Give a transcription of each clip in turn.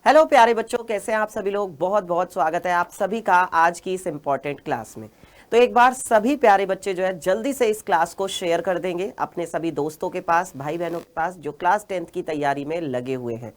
Hello प्यारे बच्चों, कैसे हैं आप सभी लोग। बहुत बहुत स्वागत है आप सभी का आज की इस इम्पोर्टेंट क्लास में। तो एक बार सभी प्यारे बच्चे जो है जल्दी से इस क्लास को शेयर कर देंगे अपने सभी दोस्तों के पास, भाई बहनों के पास जो क्लास 10th की तैयारी में लगे हुए हैं।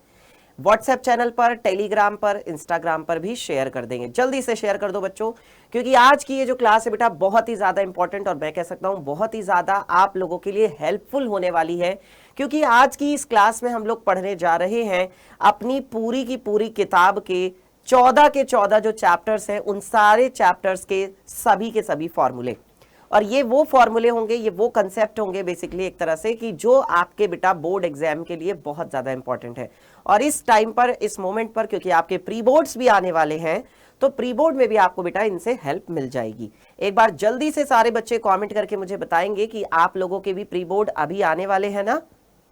व्हाट्सएप चैनल पर, टेलीग्राम पर, इंस्टाग्राम पर भी शेयर कर देंगे। जल्दी से शेयर कर दो बच्चों, क्योंकि आज की ये जो क्लास है बेटा बहुत ही ज्यादा इंपॉर्टेंट और मैं कह सकता हूं बहुत ही ज्यादा आप लोगों के लिए हेल्पफुल होने वाली है। क्योंकि आज की इस क्लास में हम लोग पढ़ने जा रहे हैं अपनी पूरी की पूरी किताब के 14 के 14 जो चैप्टर्स हैं उन सारे चैप्टर्स के सभी फॉर्मूले। और ये वो फॉर्मूले होंगे, ये वो कंसेप्ट होंगे बेसिकली एक तरह से कि जो आपके बेटा बोर्ड एग्जाम के लिए बहुत ज्यादा इंपॉर्टेंट है। और इस टाइम पर, इस मोमेंट पर, क्योंकि आपके प्री बोर्ड्स भी आने वाले हैं तो प्री बोर्ड में भी आपको बेटा इनसे हेल्प मिल जाएगी। एक बार जल्दी से सारे बच्चे कमेंट करके मुझे बताएंगे कि आप लोगों के भी प्री बोर्ड अभी आने वाले हैं ना।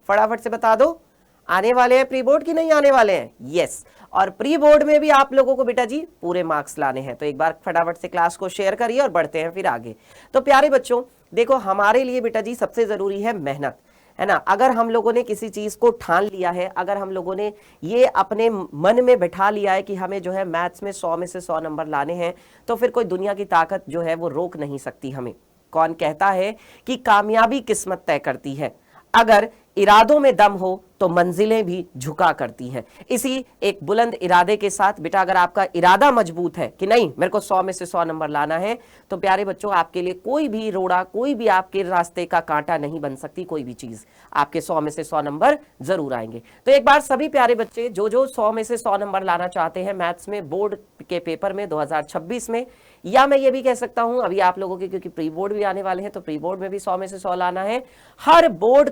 फटाफट से बता दो, आने वाले हैं प्री बोर्ड की नहीं आने वाले हैं? यस। और प्री बोर्ड में भी आप लोगों को बेटा जी पूरे मार्क्स लाने हैं। तो एक बार फटाफट से क्लास को शेयर करिए और बढ़ते हैं फिर आगे। तो प्यारे बच्चों देखो, हमारे लिए बेटा जी सबसे जरूरी है मेहनत, है ना। अगर हम लोगों ने किसी चीज को ठान लिया है, अगर हम लोगों ने ये अपने मन में बैठा लिया है कि हमें जो है मैथ्स में 100 में से 100 नंबर लाने हैं, तो फिर कोई दुनिया की ताकत जो है वो रोक नहीं सकती हमें। कौन कहता है कि कामयाबी किस्मत तय करती है? अगर इरादों में दम हो तो मंजिलें भी झुका करती हैं। इसी एक बुलंद इरादे के साथ बेटा अगर आपका इरादा मजबूत है कि नहीं मेरे को 100 में से 100 नंबर लाना है, तो प्यारे बच्चों आपके लिए कोई भी रोड़ा, कोई भी आपके रास्ते का कांटा नहीं बन सकती। कोई भी चीज आपके 100 में से 100 नंबर जरूर आएंगे। तो एक बार सभी प्यारे बच्चे जो 100 में से 100 नंबर लाना चाहते हैं मैथ्स में बोर्ड के पेपर में 2026 में, या मैं ये भी कह सकता हूं अभी आप लोगों के क्योंकि प्री बोर्ड भी आने वाले हैं तो प्री बोर्ड में भी 100 में से 100 लाना है। हर बोर्ड,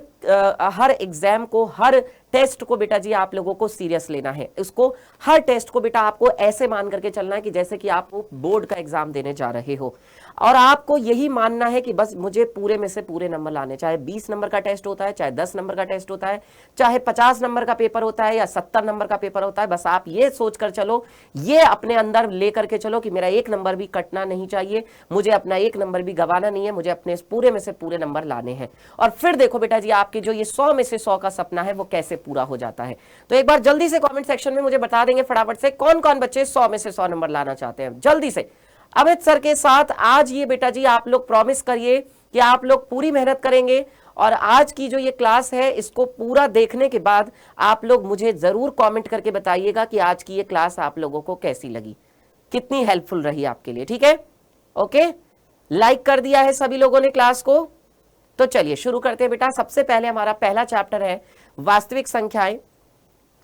हर एग्जाम को, हर टेस्ट को बेटा जी आप लोगों को सीरियस लेना है। उसको हर टेस्ट को बेटा आपको ऐसे मान करके चलना है कि जैसे कि आप बोर्ड का एग्जाम देने जा रहे हो। और आपको यही मानना है कि बस मुझे पूरे में से पूरे नंबर लाने, चाहे 20 नंबर का टेस्ट होता है, चाहे 10 नंबर का टेस्ट होता है, चाहे 50 नंबर का पेपर होता है या 70 नंबर का पेपर होता है। बस आप ये सोचकर चलो, ये अपने अंदर लेकर के चलो कि मेरा एक नंबर भी कटना नहीं चाहिए, मुझे अपना एक नंबर भी गंवाना नहीं है, मुझे अपने पूरे में से पूरे नंबर लाने हैं। और फिर देखो बेटा जी आपके जो ये 100 में से 100 का सपना है वो कैसे पूरा हो जाता है। तो एक बार जल्दी से कमेंट सेक्शन में मुझे बता देंगे फटाफट से कौन कौन बच्चे 100 में से 100 नंबर लाना चाहते हैं। जल्दी से अमित सर के साथ आज ये बेटा जी आप लोग प्रॉमिस करिए कि आप लोग पूरी मेहनत करेंगे। और आज की जो ये क्लास है इसको पूरा देखने के बाद आप लोग मुझे जरूर कमेंट करके बताइएगा कि आज की ये क्लास आप लोगों को कैसी लगी, कितनी हेल्पफुल रही आपके लिए। ठीक है, ओके। लाइक कर दिया है सभी लोगों ने क्लास को, तो चलिए शुरू करते हैं बेटा। सबसे पहले हमारा पहला चैप्टर है वास्तविक संख्याएं।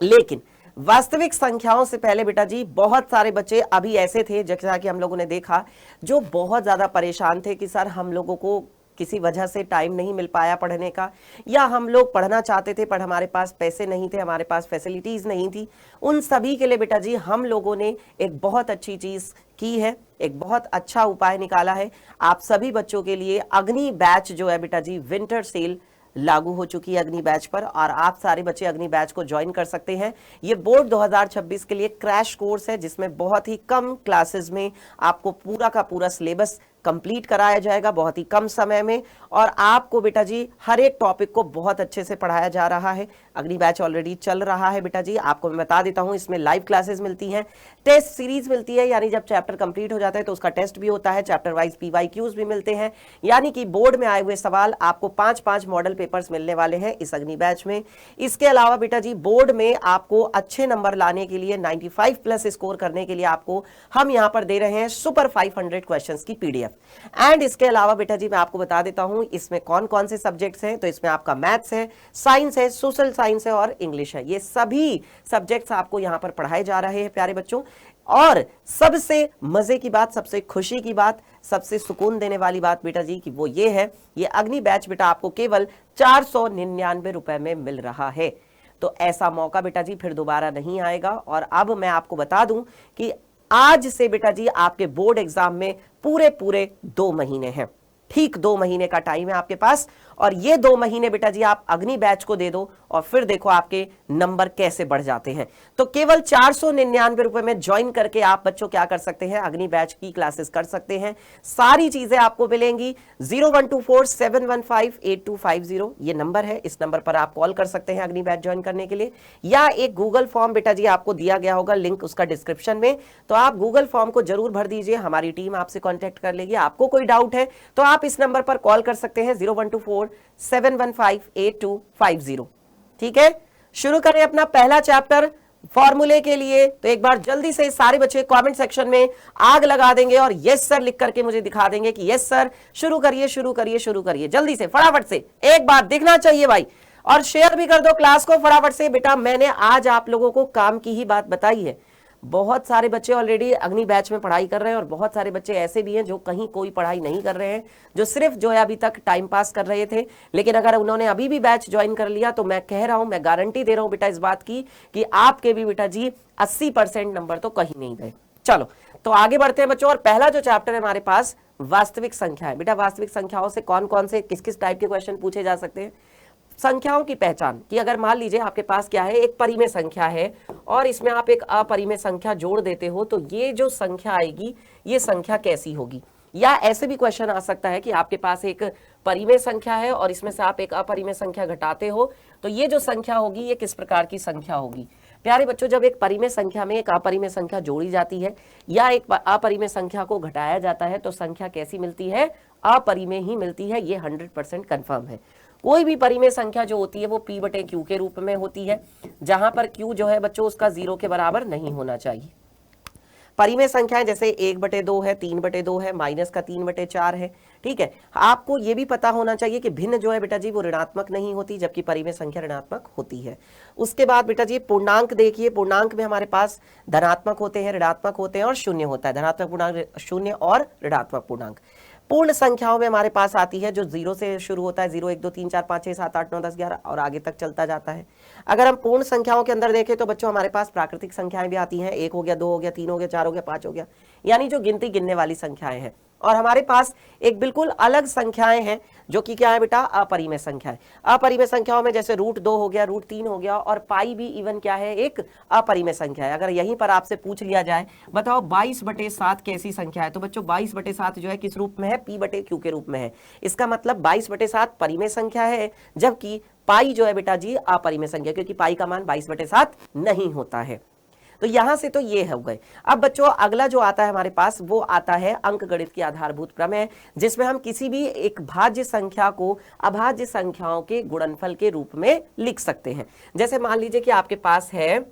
लेकिन वास्तविक संख्याओं से पहले बेटा जी बहुत सारे बच्चे अभी ऐसे थे जैसा कि हम लोगों ने देखा जो बहुत ज्यादा परेशान थे कि सर हम लोगों को किसी वजह से टाइम नहीं मिल पाया पढ़ने का, या हम लोग पढ़ना चाहते थे पर हमारे पास पैसे नहीं थे, हमारे पास फैसिलिटीज नहीं थी। उन सभी के लिए बेटा जी हम लोगों ने एक बहुत अच्छी चीज की है, एक बहुत अच्छा उपाय निकाला है। आप सभी बच्चों के लिए अग्नि बैच जो है बेटा जी विंटर सेल लागू हो चुकी है अग्नि बैच पर, और आप सारे बच्चे अग्नि बैच को ज्वाइन कर सकते हैं। ये बोर्ड 2026 के लिए क्रैश कोर्स है जिसमें बहुत ही कम क्लासेस में आपको पूरा का पूरा सिलेबस कंप्लीट कराया जाएगा बहुत ही कम समय में, और आपको बेटा जी हर एक टॉपिक को बहुत अच्छे से पढ़ाया जा रहा है। अग्नि बैच ऑलरेडी चल रहा है बेटा जी, आपको मैं बता देता हूं। इसमें लाइव क्लासेस मिलती हैं, टेस्ट सीरीज मिलती है, यानी जब चैप्टर कंप्लीट हो जाता है तो उसका टेस्ट भी होता है, चैप्टर वाइज PYQs भी मिलते हैं, यानी कि बोर्ड में आए हुए सवाल आपको 5-5 मॉडल पेपर्स मिलने वाले हैं इस अग्नि बैच में। इसके अलावा बेटा जी बोर्ड में आपको अच्छे नंबर लाने के लिए 95 प्लस स्कोर करने के लिए आपको हम यहां पर दे रहे हैं सुपर 500 क्वेश्चंस की PDF। एंड इसके अलावा बेटा जी मैं आपको बता देता हूं इसमें कौन कौन से सब्जेक्ट्स हैं। तो इसमें आपका मैथ्स है, साइंस है, सोशल साइंस है और इंग्लिश है। ये सभी सब्जेक्ट्स आपको यहां पर पढ़ाए जा रहे हैं प्यारे बच्चों। और सबसे मजे की बात, सबसे खुशी की बात, सबसे सुकून देने वाली बात बेटा जी कि वो ये है, ये अग्नि बैच बेटा आपको केवल 499 रुपए में मिल रहा है। तो ऐसा मौका बेटा जी फिर दोबारा नहीं आएगा। और अब मैं आपको बता दूं कि आज से बेटा जी आपके बोर्ड एग्जाम में पूरे 2 महीने हैं, ठीक 2 महीने का टाइम है आपके पास। और ये 2 महीने बेटा जी आप अग्नि बैच को दे दो और फिर देखो आपके नंबर कैसे बढ़ जाते हैं। तो केवल 499 रुपए में ज्वाइन करके आप बच्चों क्या कर सकते हैं, अग्नि बैच की क्लासेस कर सकते हैं। सारी चीजें आपको मिलेंगी। 0124-715-8250 ये नंबर है, इस नंबर पर आप कॉल कर सकते हैं अग्नि बैच ज्वाइन करने के लिए, या एक गूगल फॉर्म बेटा जी आपको दिया गया होगा, लिंक उसका डिस्क्रिप्शन में, तो आप गूगल फॉर्म को जरूर भर दीजिए, हमारी टीम आपसे कांटेक्ट कर लेगी। आपको कोई डाउट है तो आप इस नंबर पर कॉल कर सकते हैं 0124-715-8250। ठीक है, शुरू करें अपना पहला चैप्टर फॉर्मूले के लिए। तो एक बार जल्दी से सारे बच्चे कमेंट सेक्शन में आग लगा देंगे और यस सर लिख करके मुझे दिखा देंगे कि यस सर, शुरू करिए शुरू करिए शुरू करिए, जल्दी से फटाफट से, एक बार दिखना चाहिए भाई। और शेयर भी कर दो क्लास को फटाफट से। बेटा मैंने आज आप लोगों को काम की ही बात बताई है। बहुत सारे बच्चे ऑलरेडी अग्नि बैच में पढ़ाई कर रहे हैं और बहुत सारे बच्चे ऐसे भी हैं जो कहीं कोई पढ़ाई नहीं कर रहे हैं, जो सिर्फ जो है अभी तक टाइम पास कर रहे थे। लेकिन अगर उन्होंने अभी भी बैच ज्वाइन कर लिया तो मैं कह रहा हूं, मैं गारंटी दे रहा हूं बेटा इस बात की कि आपके भी बेटा जी 80% नंबर तो कहीं नहीं गए। चलो तो आगे बढ़ते हैं बच्चों, और पहला जो चैप्टर है हमारे पास वास्तविक संख्या है। बेटा वास्तविक संख्याओं से कौन कौन से किस किस टाइप के क्वेश्चन पूछे जा सकते हैं। संख्याओं की पहचान कि अगर मान लीजिए आपके पास क्या है, एक परिमेय संख्या है और इसमें आप एक अपरिमेय संख्या जोड़ देते हो, तो ये जो संख्या आएगी ये संख्या कैसी होगी। या ऐसे भी क्वेश्चन आ सकता है कि आपके पास एक परिमेय संख्या है और इसमें से आप एक अपरिमेय संख्या घटाते हो, तो ये जो संख्या होगी ये किस प्रकार की संख्या होगी। प्यारे बच्चों, जब एक परिमेय संख्या में एक अपरिमेय संख्या जोड़ी जाती है या एक अपरिमेय संख्या को घटाया जाता है तो संख्या कैसी मिलती है, अपरिमेय ही मिलती है। ये 100% कंफर्म है। कोई भी परिमेय संख्या जो होती है वो p बटे q के रूप में होती है, जहां पर q जो है बच्चों उसका 0 के बराबर नहीं होना चाहिए। परिमेय संख्याएं जैसे 1/2 है, 3/2 है, माइनस का 3/4 है। ठीक है, आपको ये भी पता होना चाहिए कि भिन्न जो है बेटा जी वो ऋणात्मक नहीं होती, जबकि परिमेय संख्या ऋणात्मक होती है। उसके बाद बेटा जी पूर्णांक देखिए, पूर्णांक में हमारे पास धनात्मक होते हैं, ऋणात्मक होते हैं और शून्य होता है। धनात्मक पूर्णांक, शून्य और ऋणात्मक पूर्णांक। पूर्ण संख्याओं में हमारे पास आती है जो 0 से शुरू होता है, 0 1 2 3 4 5 6 7 8 9 10 11 और आगे तक चलता जाता है। अगर हम पूर्ण संख्याओं के अंदर देखें तो बच्चों हमारे पास प्राकृतिक संख्याएं भी आती हैं, 1 हो गया, 2 हो गया, 3 हो गया, 4 हो गया, 5 हो गया, यानी जो गिनती गिनने वाली संख्याएं हैं। और हमारे पास एक बिल्कुल अलग संख्याएं हैं जो कि क्या है बेटा, अपरिमेय संख्या है। अपरिमेय संख्याओं में जैसे √2 हो गया, √3 हो गया और पाई भी इवन क्या है, एक अपरिमेय संख्या है। अगर यहीं पर आपसे पूछ लिया जाए बताओ 22/7 कैसी संख्या है, तो बच्चों 22/7 जो है किस रूप में है, p बटे q के रूप में है। इसका मतलब 22/7 परिमेय संख्या है, जबकि पाई जो है बेटा जी अपरिमेय संख्या, क्योंकि पाई का मान 22/7 नहीं होता है। तो यहां से तो ये हो गए। अब बच्चों अगला जो आता है हमारे पास वो आता है अंकगणित की आधारभूत प्रमेय, जिसमें हम किसी भी एक भाज्य संख्या को अभाज्य संख्याओं के गुणनफल के रूप में लिख सकते हैं। जैसे मान लीजिए कि आपके पास है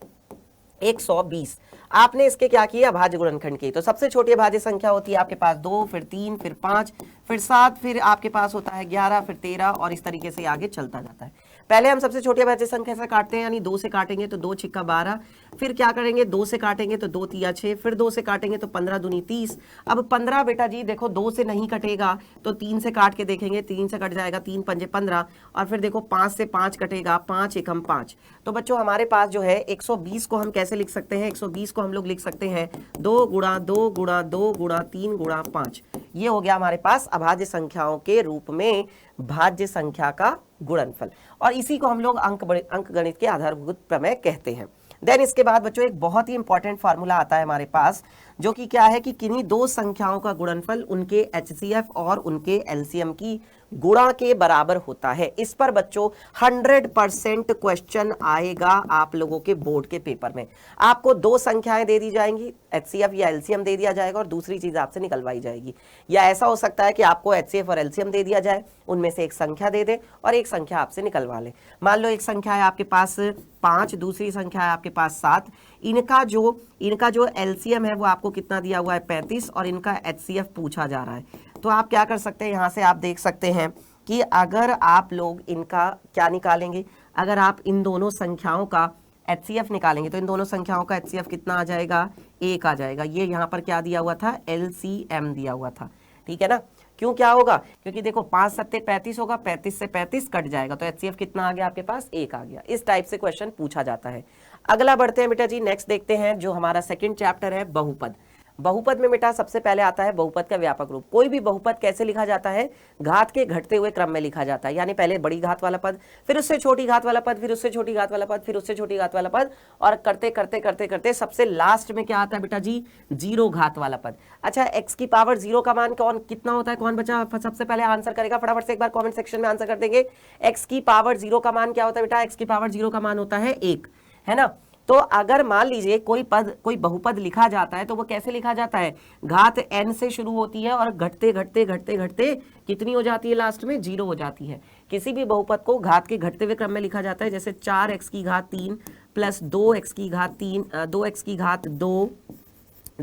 120, आपने इसके क्या किया, अभाज्य गुणनखंड की। तो सबसे छोटी अभाज्य संख्या होती है आपके पास 2, फिर 3, फिर 5, फिर 7, फिर आपके पास होता है 11, फिर 13 और इस तरीके से आगे चलता जाता है। पहले हम सबसे छोटी अभाज्य संख्या से काटते हैं, यानी 2 से काटेंगे तो 2 छिक्का 12, फिर क्या करेंगे 2 से काटेंगे तो 2 तिया 6, फिर 2 से काटेंगे तो 15 दूनी 30। अब 15 बेटा जी देखो 2 से नहीं कटेगा तो 3 से काट के देखेंगे, 3 से कट जाएगा, 3 पंजे 15, और फिर देखो 5 से 5 कटेगा, 5 एकम 5। तो बच्चों हमारे पास जो है 120 को हम कैसे लिख सकते हैं, 120 को हम लोग लिख सकते हैं 2 गुणा 2 गुणा 2 गुणा 3 गुणा 5। ये हो गया हमारे पास अभाज्य संख्याओं के रूप में भाज्य संख्या का गुणनफल, और इसी को हम लोग अंकगणित के आधारभूत प्रमेय कहते हैं। देन इसके बाद बच्चों एक बहुत ही इंपॉर्टेंट फार्मूला आता है हमारे पास, जो कि क्या है कि किन्हीं दो संख्याओं का गुणनफल उनके HCF और उनके LCM की गुणा के बराबर होता है। इस पर बच्चों 100% क्वेश्चन आएगा आप लोगों के बोर्ड के पेपर में। आपको दो संख्याएं दे दी जाएंगी, HCF या LCM दे दिया जाएगा और दूसरी चीज आपसे निकलवाई जाएगी। या ऐसा हो सकता है कि आपको HCF और LCM दे दिया जाए, उनमें से एक संख्या दे दे और एक संख्या आपसे निकलवा ले। मान लो एक संख्या है आपके पास 5, दूसरी संख्या है आपके पास 7। इनका जो LCM है वो आपको कितना दिया हुआ है 35, और इनका HCF पूछा जा रहा है। तो आप क्या कर सकते हैं, यहाँ से आप देख सकते हैं कि अगर आप लोग इनका क्या निकालेंगे, अगर आप इन दोनों संख्याओं का HCF निकालेंगे तो इन दोनों संख्याओं का HCF कितना आ जाएगा, 1 आ जाएगा। ये यहाँ पर क्या दिया हुआ था, LCM दिया हुआ था, ठीक है ना। क्यों क्या होगा, क्योंकि देखो 5 7 35 होगा, 35 से 35 कट जाएगा, तो HCF कितना आ गया आपके पास, 1 आ गया। इस टाइप से क्वेश्चन पूछा जाता है। अगला बढ़ते हैं बेटा जी, नेक्स्ट देखते हैं जो हमारा सेकंड चैप्टर है बहुपद। बहुपद में बेटा सबसे पहले आता है बहुपद का व्यापक रूप। कोई भी बहुपद कैसे लिखा जाता है, घात के घटते हुए क्रम में लिखा जाता है, यानी पहले बड़ी घात वाला पद, फिर उससे छोटी घात वाला पद, फिर उससे छोटी घात वाला पद, फिर उससे छोटी घात वाला पद, और करते करते करते करते सबसे लास्ट में क्या आता है बेटा जी, जीरो घात वाला पद। अच्छा, x की पावर 0 का मान कौन कितना होता है, कौन बचा सबसे पहले आंसर करेगा, फटाफट से एक बार कमेंट सेक्शन में आंसर कर देंगे। x की पावर 0 का मान क्या होता है बेटा, x की पावर 0 का मान होता है 1, है ना। तो अगर मान लीजिए कोई बहुपद लिखा जाता है तो वो कैसे लिखा जाता है, घात n से शुरू होती है और घटते घटते घटते घटते कितनी हो जाती है, लास्ट में 0 हो जाती है। किसी भी बहुपद को घात के घटते हुए क्रम में लिखा जाता है, जैसे 4x की घात 3 प्लस 2x की घात 3, 2x की घात 2,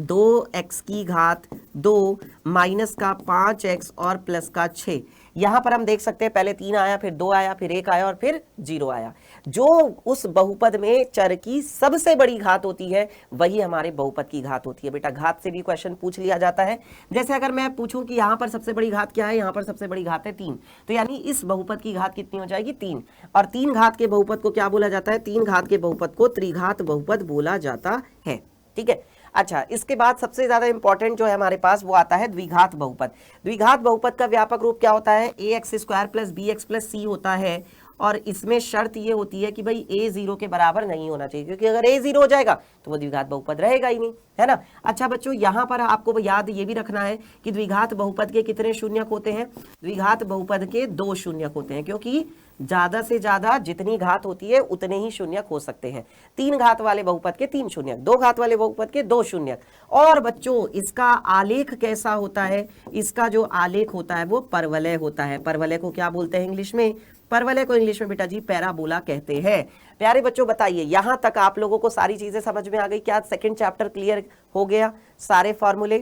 2x की घात 2 माइनस का 5x और प्लस का 6। यहां पर हम देख सकते हैं पहले 3 आया, फिर 2 आया, फिर 1 आया और फिर 0 आया। जो उस बहुपद में चर की सबसे बड़ी घात होती है वही हमारे बहुपद की घात होती है। बेटा घात से भी क्वेश्चन पूछ लिया जाता है। जैसे अगर मैं पूछूं कि यहां पर सबसे बड़ी घात क्या है, यहां पर सबसे बड़ी घात है 3, तो यानी इस बहुपद की घात कितनी हो जाएगी, 3। और 3 घात के बहुपद को क्या बोला जाता है, 3 घात के बहुपद को त्रिघात बहुपद बोला जाता है। ठीक है। अच्छा, इसके बाद सबसे ज्यादा इंपॉर्टेंट जो है हमारे पास वो आता है द्विघात बहुपद। द्विघात बहुपद का व्यापक रूप क्या होता है, ax square plus bx plus c होता है। और इसमें शर्त ये होती है कि भाई a 0 के बराबर नहीं होना चाहिए, क्योंकि अगर a 0 हो जाएगा तो वो द्विघात बहुपद रहेगा ही नहीं, है ना। अच्छा बच्चों, यहाँ पर आपको याद ये भी रखना है कि द्विघात बहुपद के कितने शून्यक होते हैं, द्विघात बहुपद के 2 शून्यक होते हैं, क्योंकि ज्यादा से ज्यादा जितनी घात होती है उतने ही शून्यक हो सकते हैं। 3 घात वाले बहुपद के 3 शून्यक, 2 घात वाले बहुपद के 2 शून्यक। और बच्चों इसका आलेख कैसा होता है, इसका जो आलेख होता है वो परवलय होता है। परवलय को क्या बोलते हैं इंग्लिश में, परवलय को इंग्लिश में बेटा जी पैराबोला कहते हैं। प्यारे बच्चों बताइए, यहां तक आप लोगों को सारी चीजें समझ में आ गई क्या, सेकंड चैप्टर क्लियर हो गया, सारे फॉर्मूले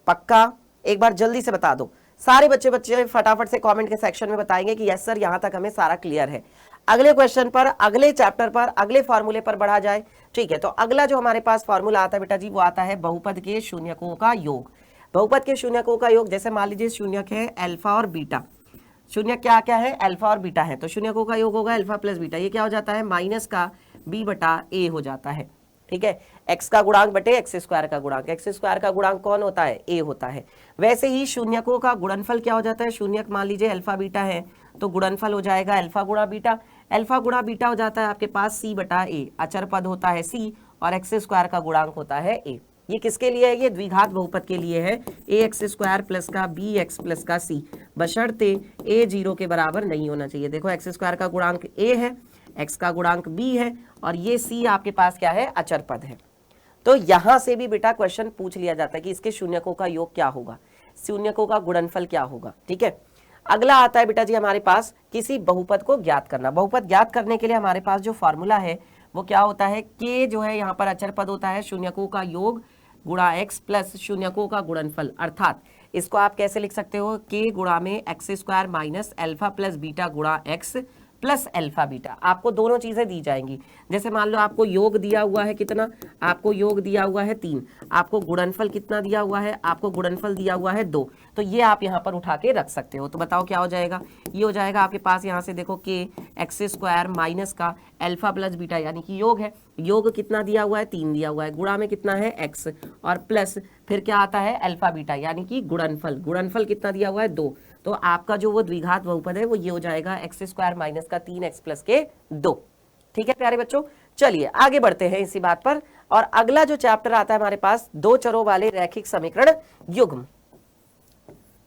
पक्का, एक बार जल्दी से बता दो। सारे बच्चे फटाफट से कमेंट के सेक्शन में बताएंगे कि यस सर यहां तक हमें सारा क्लियर है। अगले क्वेश्चन पर, अगले चैप्टर पर, अगले फॉर्मूले पर बढ़ा जाए। ठीक है, तो अगला जो हमारे पास फॉर्मूला आता है बेटा जी वो आता है बहुपद के शून्यकों का योग। बहुपद के शून्यकों का योग, जैसे मान लीजिए शून्यक है अल्फा और बीटा, शून्यक क्या क्या है, अल्फा और बीटा है, तो शून्यकों का योग होगा अल्फा प्लस बीटा। ये क्या हो जाता है, माइनस का b बटा a हो जाता है। ठीक है, x का गुणांक बटे एक्स स्क्वायर का गुणांक, एक्स स्क्वायर का गुणांक कौन होता है, a होता है। वैसे ही शून्यकों का गुणनफल क्या हो जाता है, शून्यक मान लीजिए अल्फा बीटा है तो गुणनफल हो जाएगा अल्फा गुणा बीटा, अल्फा गुणा बीटा हो जाता है आपके पास c बटा a, अचर पद होता है c और एक्स स्क्वायर का गुणांक होता है a। ये किसके लिए है, ये द्विघात बहुपद के लिए है, ax स्क्वायर प्लस का bx प्लस का c, बशर्ते a 0 के बराबर नहीं होना चाहिए। देखो एक्स स्क्वायर का गुणांक a है, x का गुणांक b है और ये c आपके पास क्या है, अचर पद है। तो यहां से भी बेटा क्वेश्चन पूछ लिया जाता है कि इसके शून्यकों का योग क्या होगा, शून्यकों का गुणनफल क्या होगा। ठीक है, अगला आता है बेटा जी हमारे पास किसी बहुपद को ज्ञात करना। बहुपद ज्ञात करने के लिए हमारे पास जो फॉर्मूला है वो क्या होता है, k जो है यहाँ पर अचर पद होता है, शून्यकों का योग गुणा x प्लस शून्यकों का गुणनफल। अर्थात इसको आप कैसे लिख सकते हो, k गुणा में x square minus alpha plus beta गुणा x प्लस अल्फा बीटा। आपको दोनों चीजें दी जाएंगी। जैसे मान लो आपको योग दिया हुआ है कितना, आपको योग दिया हुआ है 3, आपको गुणनफल कितना दिया हुआ है, आपको गुणनफल दिया हुआ है 2, तो ये आप यहाँ पर उठा के रख सकते हो। तो बताओ क्या हो जाएगा, ये हो जाएगा आपके पास यहाँ से देखो k एक्स स्क्वायर माइनस का अल्फा प्लस बीटा यानी कि योग है, योग कितना दिया हुआ है, 3 दिया हुआ है, गुणा में कितना है x और प्लस फिर क्या आता है अल्फा बीटा यानी कि गुणनफल, गुणनफल कितना दिया हुआ है 2। तो आपका जो वो द्विघात बहुपद है वो ये हो जाएगा एक्स स्क्वायर माइनस का 3x प्लस के 2। ठीक है प्यारे बच्चों, चलिए आगे बढ़ते हैं इसी बात पर। और अगला जो चैप्टर आता है हमारे पास, 2 चरों वाले रैखिक समीकरण युग्म।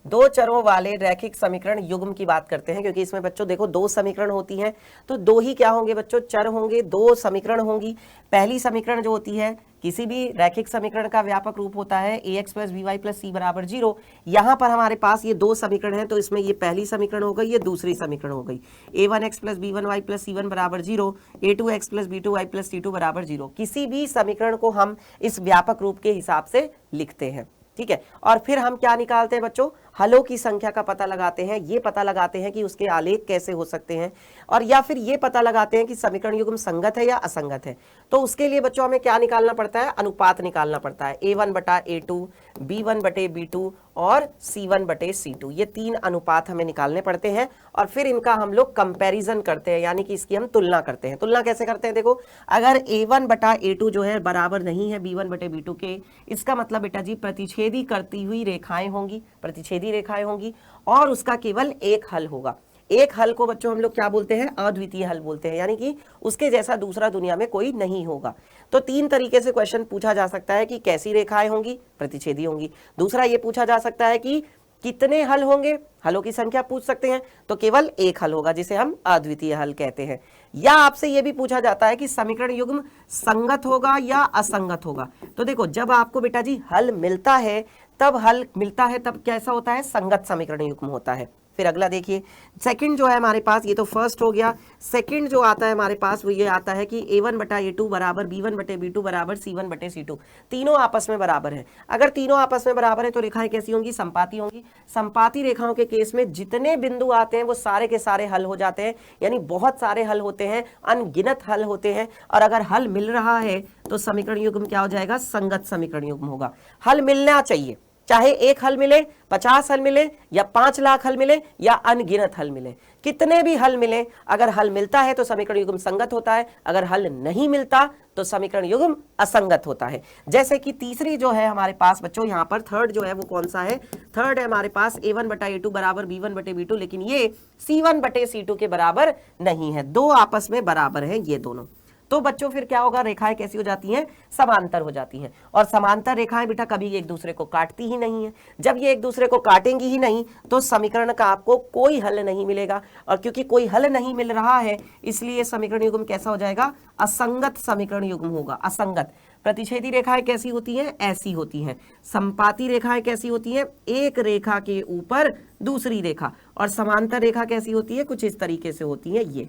2 चरों वाले रैखिक समीकरण युग्म की बात करते हैं, क्योंकि इसमें बच्चों देखो 2 समीकरण होती हैं तो 2 ही क्या होंगे बच्चों, चर होंगे, 2 समीकरण होंगी। पहली समीकरण जो होती है किसी भी रैखिक समीकरण का व्यापक रूप होता है ax plus by plus c बराबर 0। यहाँ पर हमारे पास ये 2 समीकरण हैं तो इसमें ये पहली समीकरण हो गई, ये दूसरी समीकरण हो गई। a1x plus b1y plus c1 बराबर 0, a2x plus b2y plus c2 बराबर 0। किसी भी समीकरण को हम इस व्यापक रूप के हिसाब से लिखते हैं। ठीक है, और फिर हम क्या निकालते हैं बच्चों, हलों की संख्या का पता लगाते हैं, ये पता लगाते हैं कि उसके आलेख कैसे हो सकते हैं, और या फिर ये पता लगाते हैं कि समीकरण युग्म संगत है या असंगत है। तो उसके लिए बच्चों हमें क्या निकालना पड़ता है, अनुपात निकालना पड़ता है, a1 बटा a2, B1/B2 और C1/C2। ये 3 अनुपात हमें निकालने पड़ते हैं और फिर इनका हम लोग कंपैरिजन करते हैं, यानी कि इसकी हम तुलना करते हैं। तुलना कैसे करते हैं? देखो, अगर A1/A2 जो है बराबर नहीं है B1/B2 के, इसका मतलब बेटा जी प्रतिच्छेदी करती हुई रेखाएं होंगी, प्रतिच्छेदी रेखाएं होंगी और उसका केवल एक हल होगा। एक हल को बच्चों हम लोग क्या बोलते हैं? अद्वितीय हल बोलते हैं, यानी कि उसके जैसा दूसरा दुनिया में कोई नहीं होगा। तो 3 तरीके से क्वेश्चन पूछा जा सकता है कि कैसी रेखाएं होंगी, प्रतिच्छेदी होंगी। दूसरा ये पूछा जा सकता है कि कितने हल होंगे, हलों की संख्या पूछ सकते हैं, तो केवल एक हल होगा जिसे हम अद्वितीय हल कहते हैं। या आपसे ये भी पूछा जाता है कि समीकरण युग्म संगत होगा या असंगत होगा। तो देखो, जब आपको बेटा जी हल मिलता है तब कैसा होता है? संगत समीकरण युग्म होता है। फिर अगला देखिए, सेकंड जो है हमारे पास, ये तो फर्स्ट हो गया। सेकंड जो आता है हमारे पास वो ये आता है कि A1/A2 बराबर B1/B2 बराबर C1/C2। तीनों आपस में बराबर है। अगर तीनों आपस में बराबर है तो रेखाएं कैसी होंगी? संपाती होंगी। संपाती रेखाओं के केस में जितने बिंदु आते हैं वो सारे के सारे हल हो जाते हैं, यानी बहुत सारे हल होते हैं, अनगिनत हल होते हैं। और अगर हल मिल रहा है तो समीकरण युग्म क्या हो जाएगा? संगत समीकरण युग्म होगा। हल मिलना चाहिए, चाहे एक हल मिले, 50 हल मिले या 5 लाख हल मिले या अनगिनत हल मिले, कितने भी हल मिले, अगर हल मिलता है तो समीकरण युग्म संगत होता है, अगर हल नहीं मिलता तो समीकरण युग्म असंगत होता है। जैसे कि तीसरी जो है हमारे पास बच्चों, यहां पर थर्ड जो है वो कौन सा है? थर्ड है हमारे पास A1/A2 बराबर B1/B2, लेकिन ये C1/C2 के बराबर नहीं है। दो आपस में बराबर है ये दोनों। तो बच्चों फिर क्या होगा? रेखाएं कैसी हो जाती हैं? समांतर हो जाती हैं। और समांतर रेखाएं बेटा कभी एक दूसरे को काटती ही नहीं है। जब ये एक दूसरे को काटेंगी ही नहीं तो समीकरण का आपको कोई हल नहीं मिलेगा। और क्योंकि कोई हल नहीं मिल रहा है इसलिए समीकरण युग्म कैसा हो जाएगा? असंगत समीकरण युग्म होगा। असंगत। प्रतिच्छेदी रेखाएं कैसी होती हैं? ऐसी होती हैं। संपाती रेखाएं कैसी होती हैं? एक रेखा के ऊपर दूसरी रेखा। और समांतर रेखा कैसी होती है? कुछ इस तरीके से होती है ये।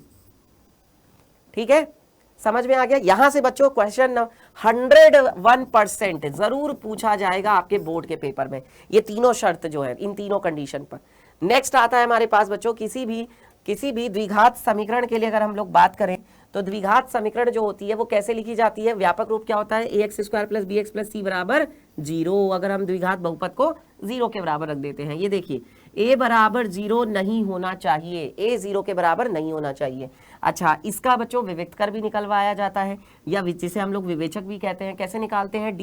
ठीक है, समझ में आ गया? यहां से बच्चों क्वेश्चन 101% जरूर पूछा जाएगा आपके बोर्ड के पेपर में, ये तीनों शर्त जो है, इन तीनों कंडीशन पर। नेक्स्ट आता है हमारे पास बच्चों, किसी भी द्विघात समीकरण के लिए अगर हम लोग बात करें तो द्विघात समीकरण जो होती है वो कैसे लिखी जाती है? व्यापक रूप क्या होता है? ax² + bx + c बराबर 0। अगर हम द्विघात बहुपद को 0 के बराबर रख देते हैं, ये देखिए a बराबर 0 नहीं होना चाहिए, a 0 के बराबर नहीं होना चाहिए। अच्छा, इसका बच्चों विविक्त कर भी निकलवाया जाता है, या जिसे हम लोग विवेचक भी कहते हैं। कैसे निकालते हैं?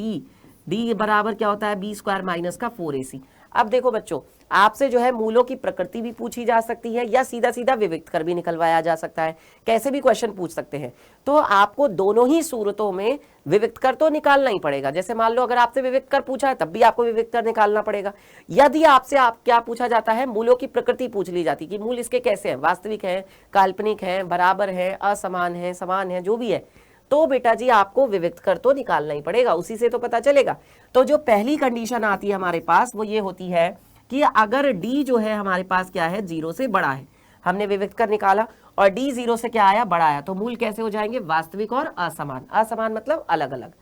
d बराबर क्या होता है? b² - 4ac। अब देखो बच्चों, आपसे जो है मूलों की प्रकृति भी पूछी जा सकती है या सीधा सीधा विविक्त कर भी निकलवाया जा सकता है, कैसे भी क्वेश्चन पूछ सकते हैं। तो आपको दोनों ही सूरतों में विविक्त कर तो निकालना ही पड़ेगा। जैसे मान लो अगर आपसे विविक्त कर पूछा है तब भी आपको विविक्त कर निकालना पड़ेगा। यदि आपसे क्या पूछा जाता है? मूलों की प्रकृति पूछ ली जाती है कि मूल इसके कैसे हैं, वास्तविक है, काल्पनिक है, बराबर है, असमान है, समान है, जो भी है, तो बेटा जी आपको विविक्त कर तो निकालना ही पड़ेगा, उसी से तो पता चलेगा। तो जो पहली कंडीशन आती है हमारे पास वो ये होती है कि अगर d जो है हमारे पास क्या है? 0 से बड़ा है। हमने विविक्त कर निकाला और d 0 से क्या आया? बड़ा आया। तो मूल कैसे हो जाएंगे? वास्तविक और असमान। असमान मतलब अलग अलग।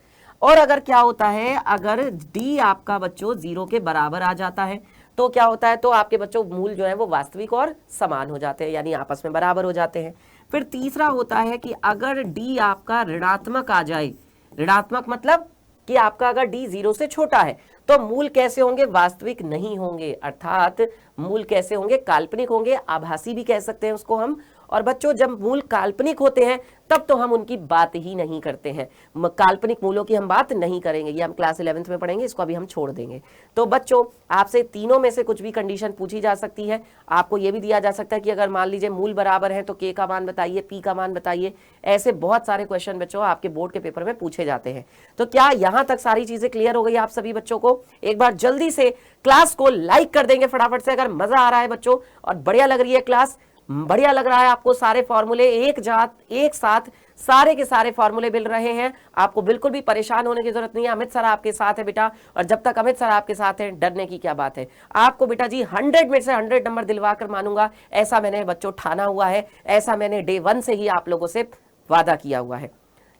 और अगर क्या होता है? अगर d आपका बच्चों 0 के बराबर आ जाता है तो क्या होता है? तो आपके बच्चों मूल जो है वो वास्तविक और समान हो जाते हैं, यानी आपस में बराबर हो जाते हैं। फिर तीसरा होता है कि अगर d आपका ऋणात्मक आ जाए, ऋणात्मक मतलब कि आपका अगर d 0 से छोटा है तो मूल कैसे होंगे? वास्तविक नहीं होंगे, अर्थात मूल कैसे होंगे? काल्पनिक होंगे, आभासी भी कह सकते हैं उसको हम। और बच्चों जब मूल काल्पनिक होते हैं तब तो हम उनकी बात ही नहीं करते हैं, काल्पनिक मूलों की हम बात नहीं करेंगे, ये हम क्लास 11th में पढ़ेंगे, इसको अभी हम छोड़ देंगे। तो बच्चों आपसे तीनों में से कुछ भी कंडीशन पूछी जा सकती है। आपको ये भी दिया जा सकता है कि अगर मान लीजिए मूल बराबर है तो k का मान बताइए, p का मान बताइए। ऐसे बहुत सारे क्वेश्चन बच्चों आपके बोर्ड के पेपर में पूछे जाते हैं। तो क्या यहां तक सारी चीजें क्लियर हो गई आप सभी बच्चों को? एक बार जल्दी से क्लास को लाइक कर देंगे फटाफट से अगर मजा आ रहा है बच्चों और बढ़िया लग रही है क्लास, बढ़िया लग रहा है आपको, सारे फॉर्मूले एक साथ सारे के सारे फॉर्मूले मिल रहे हैं, आपको बिल्कुल भी परेशान होने की जरूरत नहीं है। अमित सर आपके साथ है बेटा, और जब तक अमित सर आपके साथ है डरने की क्या बात है। आपको बेटा जी 100 में से 100 नंबर दिलवा कर मानूंगा, ऐसा मैंने बच्चों ठाना हुआ है, ऐसा मैंने डे 1 से ही आप लोगों से वादा किया हुआ है।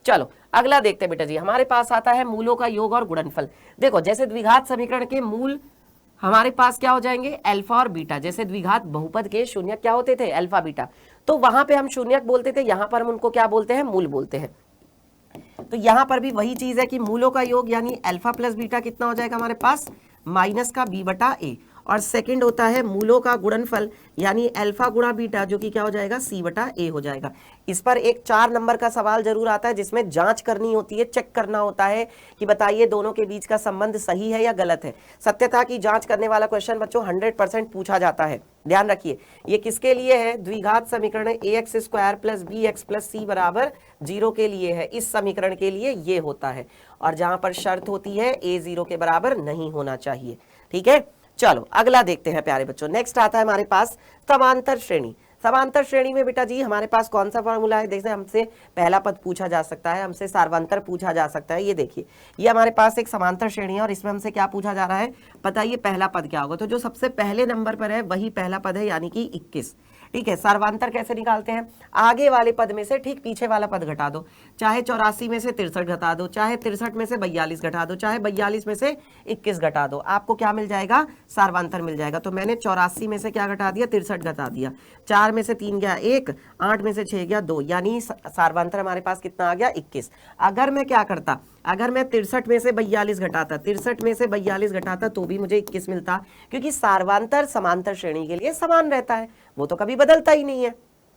चलो अगला देखते हैं बेटा जी, हमारे पास आता है मूलों का योग और गुणनफल। देखो जैसे द्विघात समीकरण के मूल हमारे पास क्या हो जाएंगे? अल्फा और बीटा। जैसे द्विघात बहुपद के शून्यक क्या होते थे? Alpha beta. तो वहां पे हम शून्यक बोलते थे, यहां पर हम उनको क्या बोलते हैं? मूल बोलते हैं। तो यहां पर भी वही चीज है कि मूलों का योग यानी अल्फा प्लस बीटा कितना हो जाएगा हमारे पास? माइनस का b बटा a, और सेकंड होता है मूलों का गुणनफल यानी अल्फा गुणा बीटा, जो कि क्या हो जाएगा c बटा a हो जाएगा। इस पर एक 4 नंबर का सवाल जरूर आता है जिसमें जांच करनी होती है, चेक करना होता है कि बताइए दोनों के बीच का संबंध सही है या गलत है। सत्यता की जांच करने वाला क्वेश्चन बच्चों 100% पूछा जाता है, ध्यान रखिए। ये किसके लिए है? द्विघात समीकरण ax square plus bx plus c बराबर 0 के लिए है। इस समीकरण के लिए ये होता है, और जहां पर शर्त होती है a 0 के बराबर नहीं होना चाहिए। ठीक है, चलो अगला देखते हैं प्यारे बच्चों। नेक्स्ट आता है हमारे पास समांतर श्रेणी। समांतर श्रेणी में बेटा जी हमारे पास कौन सा फॉर्मूला है? देखते हैं, हमसे पहला पद पूछा जा सकता है, हमसे सार्वंतर पूछा जा सकता है। ये देखिए, ये हमारे पास एक समांतर श्रेणी है और इसमें हमसे क्या पूछा जा रहा है? बताइए पहला पद क्या होगा? तो जो सबसे पहले नंबर पर है वही पहला पद है, यानी कि 21। ठीक है, सर्वांतर कैसे निकालते हैं? आगे वाले पद में से ठीक पीछे वाला पद घटा दो, चाहे 84 में से 63 घटा दो, चाहे 63 में से 42 घटा दो, चाहे 42 में से 21 घटा दो, आपको क्या मिल जाएगा? सर्वांतर मिल जाएगा। तो मैंने 84 में से क्या घटा दिया? 63 घटा दिया, 4 में से 3 गया 1, 8 में से 6 गया 2, यानी सर्वांतर हमारे पास कितना आ गया? 21। अगर मैं क्या करता, अगर मैं 63 में से 42 घटाता, 63 में से 42 घटाता तो भी मुझे 21 मिलता, क्योंकि सर्वांतर समांतर श्रेणी के लिए समान रहता है, वो तो कभी बदलता ही नहीं है।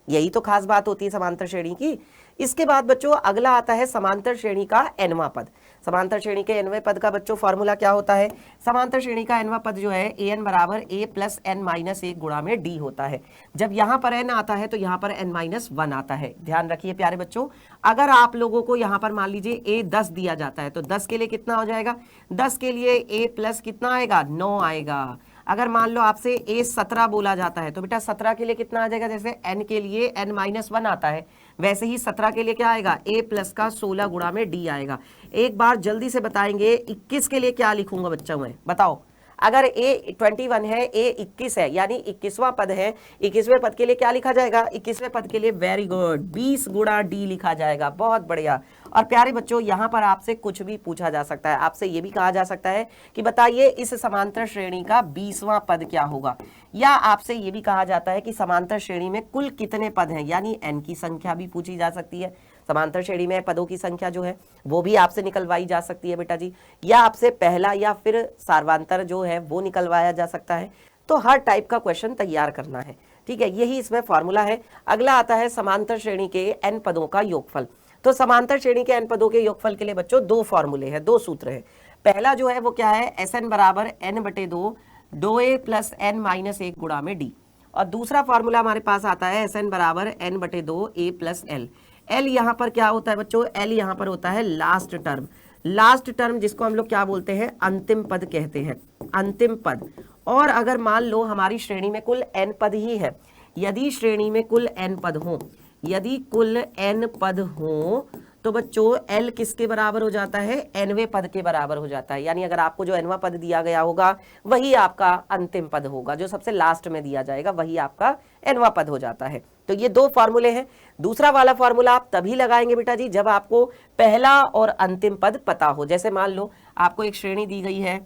यही तो खास बात होती है समांतर श्रेणी की। इसके बाद बच्चों अगला आता है समांतर श्रेणी का nवां पद। समांतर श्रेणी के nवें पद का बच्चों फॉर्मूला क्या होता है? समांतर श्रेणी का nवां पद जो है an बराबर a प्लस n माइनस 1 गुणा में d होता है। जब यहाँ पर n आता है तो यहाँ पर n माइनस 1 आता है। ध्यान रखिए प्यारे बच्चों, अगर आप लोगों को यहाँ पर मान लीजिए a 10 दिया जाता है तो 10 के लिए कितना हो जाएगा? 10 के लिए a प्लस कितना आएगा? 9 आएगा। अगर मान लो आपसे a 17 बोला जाता है तो बेटा 17 के लिए कितना आ जाएगा? जैसे n के लिए n माइनस 1 आता है, वैसे ही 17 के लिए क्या आएगा? a प्लस का 16 गुणा में d आएगा। एक बार जल्दी से बताएंगे 21 के लिए क्या लिखूंगा बच्चों में? बताओ। अगर a 21 है, a 21 है, यानी 21वां पद है, 21वें पद के लिए क्या लिखा जाएगा? 21वें पद के लिए वेरी गुड 20 गुणा d लिखा जाएगा। बहुत बढ़िया। और प्यारे बच्चों यहाँ पर आपसे कुछ भी पूछा जा सकता है, आपसे ये भी कहा जा सकता है कि बताइए इस समांतर श्रेणी का 20वां पद क्या होगा, या आपसे ये भी कहा जाता है कि समांतर श्रेणी में कुल कितने पद हैं, यानी n की संख्या भी पूछी जा सकती है। समांतर श्रेणी में पदों की संख्या जो है वो भी आपसे निकलवाई जा सकती है बेटा जी, या आपसे पहला या फिर सार्वांतर जो है वो निकलवाया जा सकता है। तो हर टाइप का क्वेश्चन तैयार करना है, ठीक है, यही इसमें फॉर्मूला है। अगला आता है समांतर श्रेणी के n पदों का योगफल। तो समांतर श्रेणी के n पदों के योगफल के लिए बच्चों 2 फॉर्मूले हैं, 2 सूत्र हैं। पहला जो है वो क्या है? Sn बराबर n/2 2a plus n minus 1 गुणा में d, और दूसरा फॉर्मूला हमारे पास आता है Sn बराबर n/2 a plus l। L यहाँ पर क्या होता है बच्चों? एल यहाँ पर होता है लास्ट टर्म। लास्ट टर्म जिसको हम लोग क्या बोलते हैं? अंतिम पद कहते हैं, अंतिम पद। और अगर मान लो हमारी श्रेणी में कुल n पद ही है, यदि श्रेणी में कुल n पद हो, यदि कुल n पद हो तो बच्चों l किसके बराबर हो जाता है? nवें पद के बराबर हो जाता है। यानी अगर आपको जो nवां पद दिया गया होगा वही आपका अंतिम पद होगा, जो सबसे लास्ट में दिया जाएगा वही आपका nवां पद हो जाता है। तो ये 2 फॉर्मूले हैं। दूसरा वाला फॉर्मूला आप तभी लगाएंगे बेटा जी जब आपको पहला और अंतिम पद पता हो। जैसे मान लो आपको एक श्रेणी दी गई है,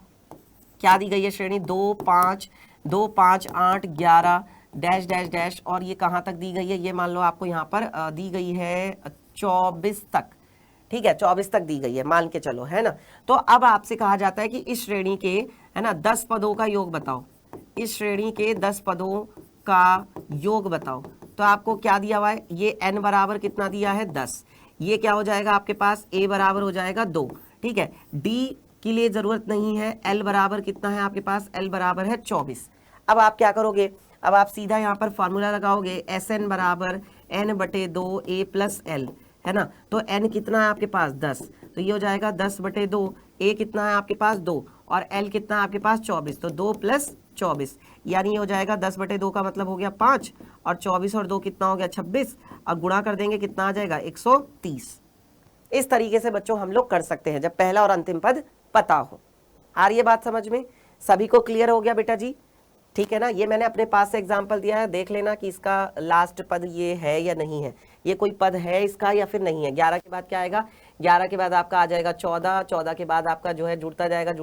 क्या दी गई है श्रेणी? 2 5 8 11 डैश डैश डैश, और ये कहाँ तक दी गई है? ये मान लो आपको यहाँ पर दी गई है 24 तक, ठीक है, 24 तक दी गई है, मान के चलो, है ना। तो अब आपसे कहा जाता है कि इस श्रेणी के, है ना, 10 पदों का योग बताओ, इस श्रेणी के 10 पदों का योग बताओ। तो आपको क्या दिया हुआ है? ये n बराबर कितना दिया है? 10। ये क्या हो जाएगा आपके पास? a बराबर हो जाएगा 2, ठीक है। d के लिए जरूरत नहीं है। l बराबर कितना है आपके पास? l बराबर है 24। अब आप क्या करोगे? अब आप सीधा यहाँ पर फॉर्मूला लगाओगे, Sn बराबर n/2 a प्लस l, है ना। तो n कितना है आपके पास? 10। तो ये हो जाएगा 10/2, a कितना है आपके पास? 2, और l कितना है आपके पास? 24। तो 2 + 24, यानी ये हो जाएगा 10/2 का मतलब हो गया 5, और 24 और 2 कितना हो गया? 26, और गुणा कर देंगे कितना आ जाएगा? 130। इस तरीके से बच्चों हम लोग कर सकते हैं जब पहला और अंतिम पद पता हो। आ रही है बात समझ में? सभी को क्लियर हो गया बेटा जी? ठीक है ना। ये मैंने अपने पास से एग्जाम्पल दिया है, देख लेना कि इसका लास्ट पद ये है या नहीं है, ये कोई पद है इसका या फिर नहीं है। 11 के बाद क्या आएगा? 11 के बाद आपका आ जाएगा 14, 14 के बाद आपका जो है जुड़ता जाएगा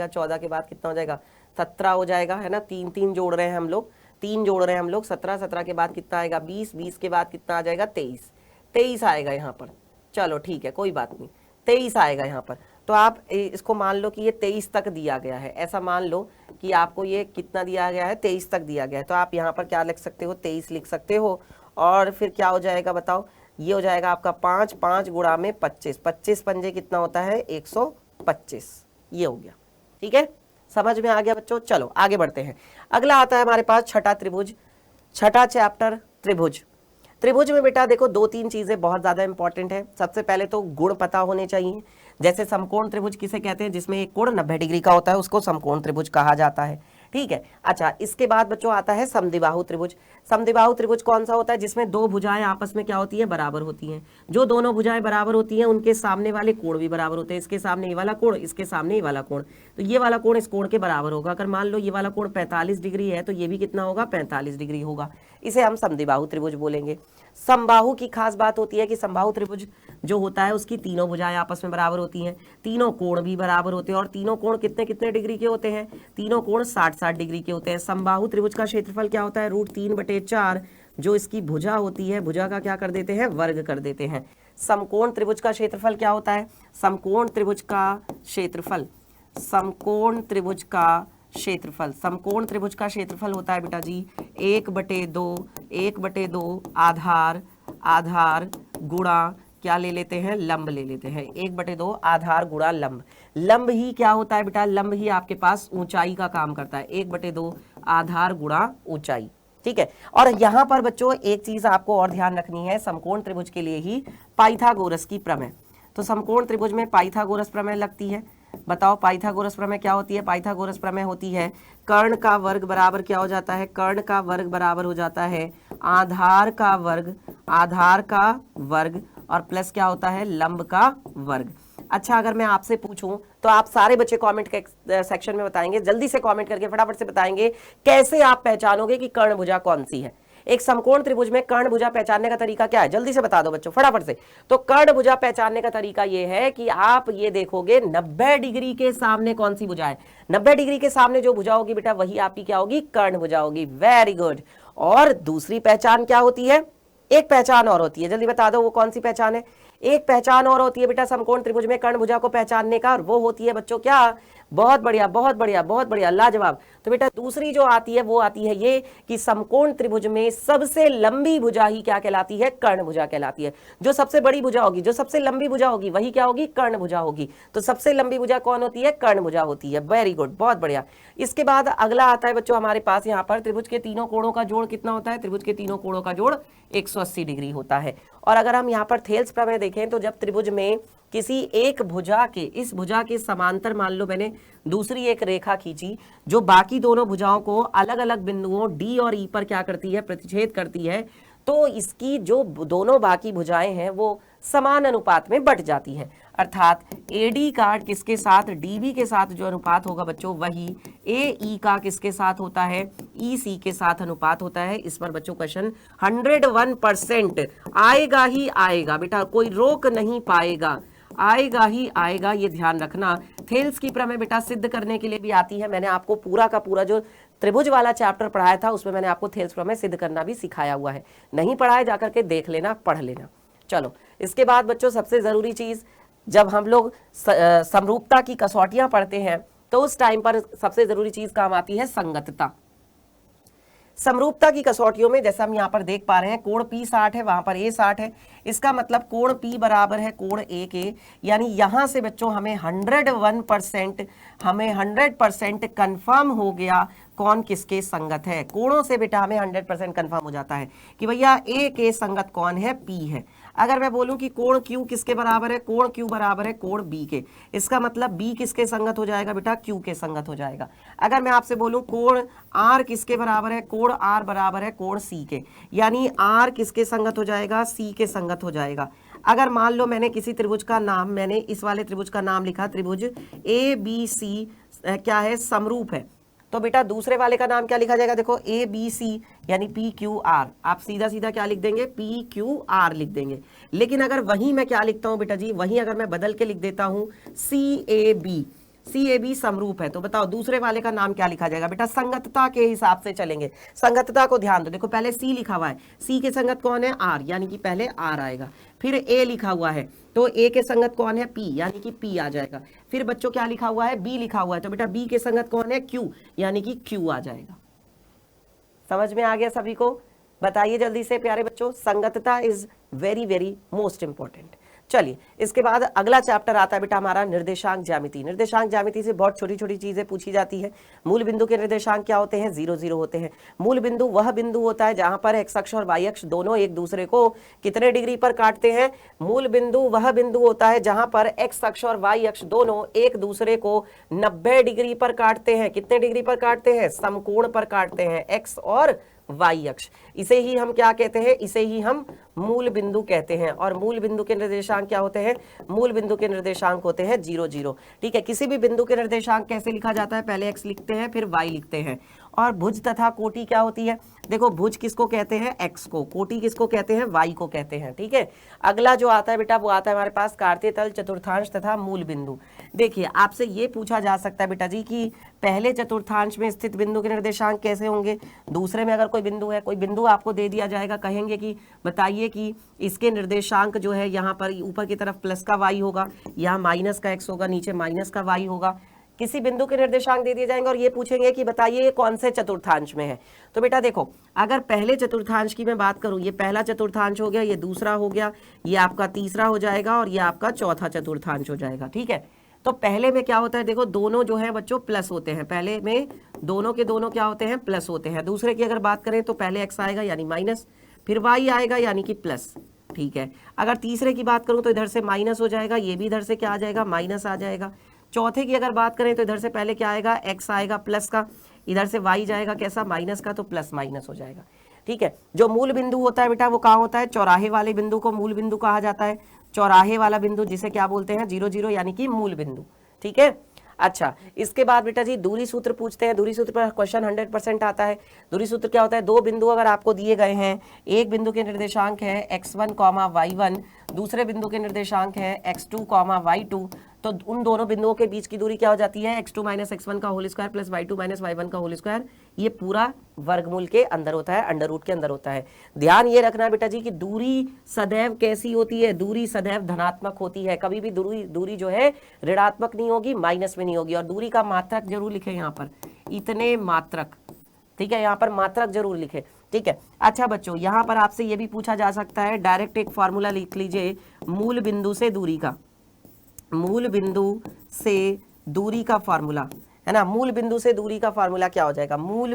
14 के बाद कितना हो जाएगा? 17 हो जाएगा, है ना। 3 3 जोड़ रहे हैं हम लोग, 3 जोड़ रहे हैं हम लोग। 17, 17 के बाद कितना आएगा? 20, 20 के बाद कितना आ जाएगा? 23, 23 आएगा यहाँ पर। चलो ठीक है, कोई बात नहीं, 23 आएगा यहाँ पर। तो आप इसको मान लो कि ये 23 तक दिया गया है, ऐसा मान लो कि आपको ये कितना दिया गया है, 23 तक दिया गया है। तो आप यहाँ पर क्या लिख सकते हो, 23 लिख सकते हो। और फिर क्या हो जाएगा बताओ, ये हो जाएगा आपका 5, 5 गुणा में 25, 25 पंजे कितना होता है 125, ये हो गया। ठीक है, समझ में आ गया बच्चों। चलो आगे बढ़ते हैं। अगला आता है हमारे पास छठा त्रिभुज, छठा चैप्टर त्रिभुज। त्रिभुज में बेटा देखो 2-3 चीजें बहुत ज्यादा इंपॉर्टेंट है। सबसे पहले तो गुण पता होने चाहिए। जैसे समकोण त्रिभुज किसे कहते हैं, जिसमें एक कोण 90 डिग्री का होता है, उसको समकोण त्रिभुज कहा जाता है। ठीक है, अच्छा इसके बाद बच्चों आता है समद्विबाहु त्रिभुज। समद्विबाहु त्रिभुज कौन सा होता है, जिसमें दो भुजाएं आपस में क्या होती है, बराबर होती हैं। जो दोनों भुजाएं बराबर होती हैं उनके सामने वाले कोण भी बराबर होते हैं। इसके सामने ये वाला कोण, इसके सामने ये वाला कोण, तो ये वाला कोण इस कोण के बराबर होगा। अगर मान लो ये वाला कोण 45 डिग्री है तो ये भी कितना होगा, 45 डिग्री होगा। इसे हम समद्विबाहु त्रिभुज बोलेंगे। समबाहु की खास बात होती है कि समबाहु त्रिभुज जो होता है उसकी तीनों भुजाएं आपस में बराबर होती हैं, तीनों कोण भी बराबर होते हैं। और तीनों कोण कितने कितने डिग्री के होते हैं, तीनों कोण 60-60 डिग्री के होते हैं। समबाहु त्रिभुज का क्षेत्रफल क्या होता है, √3/4। जो इसकी भुजा होती है, भुजा का क्या कर देते हैं, वर्ग कर देते हैं। समकोण त्रिभुज का क्षेत्रफल क्या होता है, समकोण त्रिभुज का क्षेत्रफल, समकोण त्रिभुज का क्षेत्रफल, समकोण त्रिभुज का क्षेत्रफल होता है बेटा जी 1/2 आधार, आधार गुणा क्या ले लेते हैं, लंब ले लेते हैं। 1/2 आधार गुणा लंब। लंब ही क्या होता है बेटा, लंब ही आपके पास ऊंचाई का काम करता है। 1/2 आधार गुणा ऊंचाई। ठीक है, और यहाँ पर बच्चों एक चीज आपको और ध्यान रखनी है, समकोण त्रिभुज के लिए ही पाइथागोरस की प्रमेय। तो समकोण त्रिभुज में पाइथागोरस प्रमेय लगती है। बताओ पाइथागोरस प्रमेय क्या होती है, पाइथागोरस प्रमेय होती है कर्ण का वर्ग बराबर क्या हो जाता है, कर्ण का वर्ग बराबर हो जाता है आधार का वर्ग, आधार का वर्ग और प्लस क्या होता है, लंब का वर्ग। अच्छा अगर मैं आपसे पूछूं तो आप सारे बच्चे कमेंट के सेक्शन में बताएंगे, जल्दी से कमेंट करके फटाफट से बताएंगे कैसे आप पहचानोगे कि कर्ण भुजा कौन सी है। एक समकोण त्रिभुज में कर्ण भुजा पहचानने का तरीका क्या है, जल्दी से बता दो बच्चों फटाफट से। तो कर्ण भुजा पहचानने का तरीका यह है कि आप ये देखोगे 90 डिग्री के सामने कौन सी भुजा है, 90 डिग्री के सामने जो भुजा होगी बेटा वही आपकी क्या होगी, कर्ण भुजा होगी। Very good. और दूसरी पहचान क्या होती है, एक पहचान और होती है, जल्दी बता दो वो कौन सी पहचान है। एक पहचान और होती है बेटा समकोण त्रिभुज में कर्ण भुजा को पहचानने का, और वो होती है बच्चों क्या, बहुत बढ़िया बहुत बढ़िया बहुत बढ़िया, लाजवाब। तो बेटा दूसरी जो आती है वो आती है ये कि समकोण त्रिभुज में सबसे लंबी भुजा ही क्या कहलाती है, कर्ण भुजा कहलाती है। जो सबसे बड़ी भुजा होगी, जो सबसे लंबी भुजा होगी वही क्या होगी, कर्ण भुजा होगी। तो सबसे लंबी भुजा कौन होती है, कर्ण भुजा होती है। वेरी गुड, बहुत बढ़िया। इसके बाद अगला आता है बच्चों हमारे पास यहाँ पर त्रिभुज के तीनों कोणों का जोड़ कितना होता है, त्रिभुज के तीनों कोणों का जोड़ 180 डिग्री होता है। और अगर हम यहाँ पर थेल्स प्रमेय देखें तो जब त्रिभुज में किसी एक भुजा के, इस भुजा के समांतर मान लो मैंने दूसरी एक रेखा खींची जो बाकी दोनों भुजाओं को अलग अलग बिंदुओं डी और ई पर क्या करती है, प्रतिच्छेद करती है, तो इसकी जो दोनों बाकी भुजाएं हैं वो समान अनुपात में बट जाती हैं। अर्थात AD का किसके साथ, DB के साथ जो अनुपात होगा बच्चों वही AE का किसके साथ होता है, EC के साथ अनुपात होता है। इस पर बच्चों क्वेश्चन 101% आएगा ही आएगा बेटा, कोई रोक नहीं पाएगा, आएगा ही आएगा, ये ध्यान रखना। थेल्स की प्रमेय बेटा सिद्ध करने के लिए भी आती है। मैंने आपको पूरा का पूरा जो त्रिभुज वाला चैप्टर पढ़ाया था उसमें मैंने आपको थेल्स प्रमेय सिद्ध करना भी सिखाया हुआ है, नहीं पढ़ाया जाकर के देख लेना, पढ़ लेना। चलो इसके बाद बच्चों सबसे जरूरी चीज, जब हम लोग समरूपता की कसौटियां पढ़ते हैं तो उस टाइम पर सबसे जरूरी चीज काम आती है संगतता। समरूपता की कसौटियों में जैसा हम यहाँ पर देख पा रहे हैं कोण P 60 है, वहां पर A 60 है, इसका मतलब कोण P बराबर है कोण A के, यानी यहां से बच्चों हमें 100% कंफर्म हो गया कौन किसके संगत है। कोणों से बेटा हमें 100% कंफर्म हो जाता है कि भैया A के संगत कौन है, P है। अगर मैं बोलूं कि कोण Q किसके बराबर है, कोण Q बराबर है कोण B के, इसका मतलब B किसके संगत हो जाएगा बेटा, Q के संगत हो जाएगा। अगर मैं आपसे बोलूं कोण R किसके बराबर है, कोण R बराबर है कोण C के, यानी R किसके संगत हो जाएगा, C के संगत हो जाएगा। अगर मान लो मैंने किसी त्रिभुज का नाम, मैंने इस वाले त्रिभुज का नाम लिखा त्रिभुज ABC क्या है, समरूप है, तो बेटा दूसरे वाले का नाम क्या लिखा जाएगा, देखो ABC यानी PQR, आप सीधा सीधा क्या लिख देंगे, PQR लिख देंगे। लेकिन अगर वहीं मैं क्या लिखता हूं बेटा जी, वहीं अगर मैं बदल के लिख देता हूं CAB, CAB समरूप है, तो बताओ दूसरे वाले का नाम क्या लिखा जाएगा बेटा? संगतता के हिसाब से चलेंगे। संगतता को ध्यान दो, देखो पहले C लिखा हुआ है, C के संगत कौन है? R, यानी कि पहले R आएगा। फिर A लिखा हुआ है, तो A के संगत कौन है? P, यानी कि P आ जाएगा। फिर बच्चों क्या लिखा हुआ है? B लिखा हुआ है, तो बेटा B के संगत कौन है? Q, यानी कि Q आ जाएगा। समझ में आ गया सभी को? बताइए जल्दी से प्यारे बच्चों, संगतता is very very most important. चलिए इसके बाद अगला चैप्टर आता है बेटा हमारा निर्देशांक ज्यामिति। निर्देशांक ज्यामिति से बहुत छोटी छोटी चीजें पूछी जाती है। मूल बिंदु के निर्देशांक क्या होते हैं? 0 0 होते हैं। मूल बिंदु वह बिंदु होता है जहां पर एक्स अक्ष और वाई अक्ष दोनों एक दूसरे को कितने डिग्री पर काटते हैं? मूल बिंदु वह बिंदु होता है जहां पर एक्स अक्ष और वाई अक्ष दोनों एक दूसरे को 90 डिग्री पर काटते हैं। कितने डिग्री पर काटते हैं? समकोण पर काटते हैं, एक्स और वाई अक्ष। इसे ही हम क्या कहते हैं? इसे ही हम मूल बिंदु कहते हैं। और मूल बिंदु के निर्देशांक क्या होते हैं? मूल बिंदु के निर्देशांक होते हैं 0 0। ठीक है, किसी भी बिंदु के निर्देशांक कैसे लिखा जाता है? पहले x लिखते हैं, फिर y लिखते हैं। और भुज तथा कोटि क्या होती है? देखो भुज किसको कहते हैं? x को। कोटि किसको कहते हैं? y को कहते हैं। ठीक है, अगला जो आता है बेटा वो आता है हमारे पास कार्तीय तल, चतुर्थांश तथा मूल बिंदु। देखिए आपसे ये पूछा जा सकता है बेटा जी कि पहले चतुर्थांश में स्थित बिंदु के निर्देशांक कैसे होंगे? दूसरे में अगर कोई बिंदु है, कोई बिंदु आपको दे दिया जाएगा, कहेंगे कि बताइए कि इसके निर्देशांक जो है यहाँ पर ऊपर की तरफ प्लस का y होगा, यहाँ माइनस का x होगा, नीचे माइनस का y होगा। किसी बिंदु के निर्देशांक दे दिए जाएंगे और ये पूछेंगे कि बताइए ये कौन से चतुर्थांश में है। तो बेटा देखो, अगर पहले चतुर्थांश की मैं बात करूं, ये पहला चतुर्थांश हो गया, ये दूसरा हो गया, ये आपका तीसरा हो जाएगा और ये आपका चौथा चतुर्थांश हो जाएगा। ठीक है, तो पहले में क्या होता है? देखो दोनों जो है बच्चों प्लस होते हैं। पहले में दोनों के दोनों क्या होते हैं? प्लस होते हैं। दूसरे की अगर बात करें तो पहले x आएगा यानी माइनस, फिर y आएगा यानी कि प्लस। ठीक है, अगर तीसरे की बात करूं तो इधर से माइनस हो जाएगा, ये भी इधर से क्या आ जाएगा? माइनस आ जाएगा। चौथे की अगर बात करें तो इधर से पहले क्या आएगा? x आएगा प्लस का, इधर से y जाएगा कैसा? माइनस का, तो प्लस माइनस हो जाएगा। ठीक है, जो मूल बिंदु होता है बेटा वो कहाँ होता है? चौराहे वाले बिंदु को मूल बिंदु कहा जाता है। चौराहे वाला बिंदु जिसे क्या बोलते हैं? 0 0, यानी कि मूल बिंदु। ठीक है, अच्छा इसके बाद बेटा जी दूरी सूत्र पूछते हैं। दूरी सूत्र पर क्वेश्चन 100% आता है। दूरी सूत्र क्या होता है? दो बिंदु अगर आपको दिए गए हैं, एक बिंदु के निर्देशांक है x1, y1, दूसरे बिंदु के निर्देशांक है x2, y2, तो उन दोनों बिंदुओं के बीच की दूरी क्या हो जाती है? x2 - x1 का whole square plus y2 - y1 का होल स्क्वायर। ये पूरा वर्गमूल के अंदर होता है, अंडर रूट के अंदर होता है। ध्यान ये रखना बेटा जी कि दूरी सदैव कैसी होती है? दूरी सदैव धनात्मक होती है। कभी भी दूरी जो है ऋणात्मक नहीं होगी, माइनस में नहीं होगी। और दूरी का मात्रक जरूर लिखे यहाँ पर, इतने मात्रक। ठीक है, यहाँ पर मात्रक जरूर लिखे। ठीक है, अच्छा बच्चों यहाँ पर आपसे ये भी पूछा जा सकता है, डायरेक्ट एक फॉर्मूला लिख लीजिए मूल बिंदु से दूरी का। मूल बिंदु से दूरी का फॉर्मूला है ना, मूल बिंदु से दूरी का फॉर्मूला क्या हो जाएगा? मूल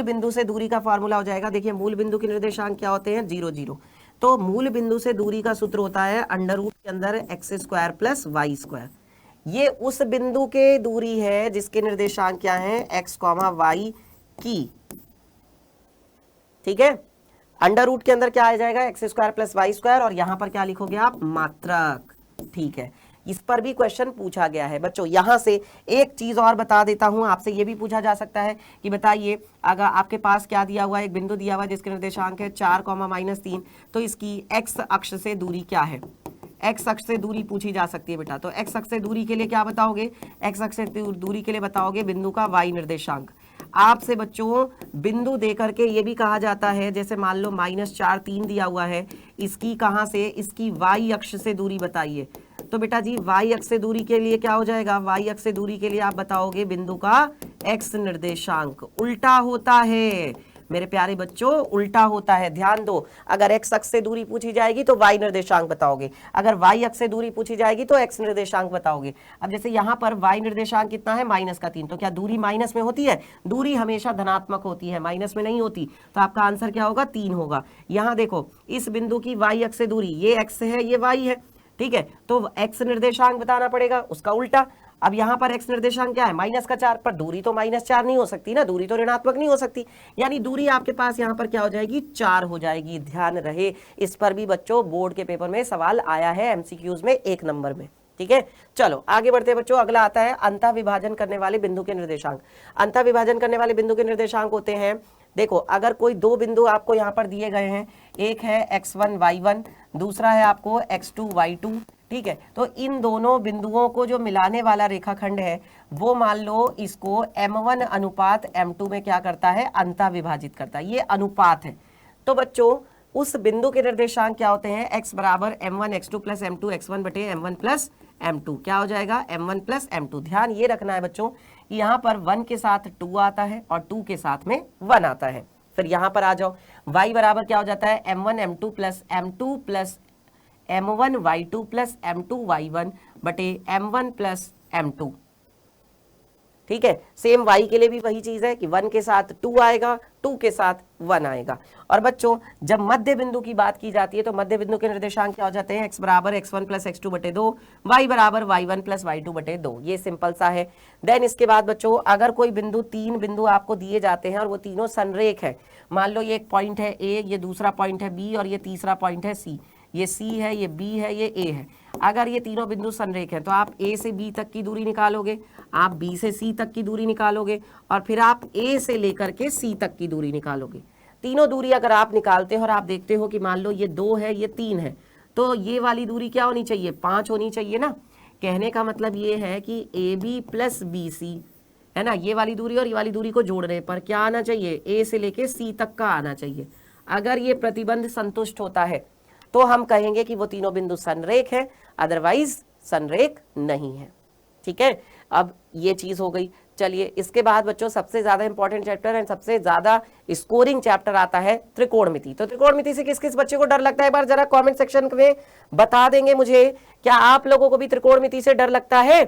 बिंदु से दूरी का फॉर्मूला हो जाएगा। देखिए मूल बिंदु के निर्देशांक क्या होते हैं? 0 0। तो मूल बिंदु से दूरी का सूत्र होता है अंडर रूट के अंदर x² प्लस y²। ये उस बिंदु के दूरी है जिसके निर्देशांक क्या है? x, y की। ठीक है, अंडर रूट के अंदर क्या आ जाएगा? x² प्लस y², और यहां पर क्या लिखोगे आप? मात्रक। ठीक है, इस पर भी क्वेश्चन पूछा गया है बच्चों। यहां से एक चीज और बता देता हूं, आपसे ये भी पूछा जा सकता है कि बताइए अगर आपके पास क्या दिया हुआ है? एक बिंदु दिया हुआ है जिसके निर्देशांक है 4, -3, तो इसकी x अक्ष से दूरी क्या है? x अक्ष से दूरी पूछी जा सकती है बेटा। तो x अक्ष से दूरी के लिए क्या बताओगे? x अक्ष से दूरी के लिए बताओगे बिंदु का y निर्देशांक। आपसे बच्चों बिंदु देकर के ये भी कहा जाता है, जैसे मान लो -4, 3 दिया हुआ है, इसकी कहां से? इसकी y अक्ष से दूरी बताइए। तो बेटा जी y अक्ष से दूरी के लिए क्या हो जाएगा? y अक्ष से दूरी के लिए आप बताओगे बिंदु का x निर्देशांक। उल्टा होता है मेरे प्यारे बच्चों, उल्टा होता है। ध्यान दो, अगर x अक्ष से दूरी पूछी जाएगी तो y निर्देशांक बताओगे, अगर y अक्ष से दूरी पूछी जाएगी तो x निर्देशांक बताओगे। अब जैसे यहाँ पर y निर्देशांक कितना है? -3, तो क्या दूरी माइनस में होती है? दूरी हमेशा धनात्मक होती है, माइनस में नहीं होती। तो आपका आंसर क्या होगा? 3 होगा। यहाँ देखो इस बिंदु की y अक्ष से दूरी, ये x है ये y है। ठीक है, तो x निर्देशांक बताना पड़ेगा, उसका उल्टा। अब यहाँ पर x निर्देशांक क्या है? -4, पर दूरी तो -4 नहीं हो सकती ना, दूरी तो ऋणात्मक नहीं हो सकती, यानी दूरी आपके पास यहाँ पर क्या हो जाएगी? 4 हो जाएगी। ध्यान रहे, इस पर भी बच्चों बोर्ड के पेपर में सवाल आया है, MCQs में 1 नंबर में। ठीक है, चलो आगे बढ़ते हैं बच्चों। अगला आता है अंतः विभाजन करने वाले बिंदु के निर्देशांक। अंतः विभाजन करने वाले बिंदु के निर्देशांक होते हैं, देखो अगर कोई दो बिंदु आपको यहाँ पर दिए गए हैं, एक है x1 y1, दूसरा है आपको x2 y2, ठीक है, तो इन दोनों बिंदुओं को जो मिलाने वाला रेखाखंड है वो मान लो इसको m1 अनुपात m2 में क्या करता है, अंतः विभाजित करता है, ये अनुपात है। तो बच्चों उस बिंदु के निर्देशांक क्या होते हैं, x बराबर m1 x2 plus m2 x1 बटे m1 प्लस m2, क्या हो जाएगा m1 प्लस m2। ध्यान ये रखना है बच्चों कि यहाँ पर 1 के साथ 2 आता है और 2 के साथ में 1 आता है। फिर यहाँ पर आ जाओ, y बराबर क्या हो जाता है m1 m2 plus m2 plus m1 y2 plus m2 y1 बटे m1 प्लस m2। ठीक है, सेम y के लिए भी वही चीज है कि 1 के साथ 2 आएगा, 2 के साथ 1 आएगा। और बच्चों जब मध्य बिंदु की बात की जाती है तो मध्य बिंदु के निर्देशांक क्या हो जाते हैं, x बराबर x1 प्लस x2 बटे 2, y बराबर y1 प्लस y2 बटे 2। ये सिंपल सा है। देन इसके बाद बच्चों अगर कोई बिंदु, 3 बिंदु आपको दिए जाते हैं और वो तीनों संरेख है, मान लो ये एक पॉइंट है A, ये दूसरा पॉइंट है B और ये तीसरा पॉइंट है C, ये C है, ये B है, ये A है। अगर ये तीनों बिंदु संरेख हैं तो आप A से B तक की दूरी निकालोगे, आप B से C तक की दूरी निकालोगे और फिर आप A से लेकर के C तक की दूरी निकालोगे। तीनों दूरी अगर आप निकालते हो और आप देखते हो कि मान लो ये 2 है, ये 3 है, तो ये वाली दूरी क्या होनी चाहिए, 5 होनी चाहिए ना। कहने का मतलब ये है कि AB प्लस BC है ना, ये वाली दूरी और ये वाली दूरी को जोड़ने पर क्या आना चाहिए, A से लेके C तक का आना चाहिए। अगर ये प्रतिबंध संतुष्ट होता है तो हम कहेंगे कि वो तीनों बिंदु संरेख है, अदरवाइज संरेख नहीं है। ठीक है, अब ये चीज हो गई। चलिए इसके बाद बच्चों सबसे ज्यादा इंपॉर्टेंट चैप्टर एंड सबसे ज्यादा स्कोरिंग चैप्टर आता है त्रिकोणमिति। तो त्रिकोणमिति से किस किस बच्चे को डर लगता है, एक बार जरा कमेंट सेक्शन में बता देंगे मुझे, क्या आप लोगों को भी त्रिकोणमिति से डर लगता है?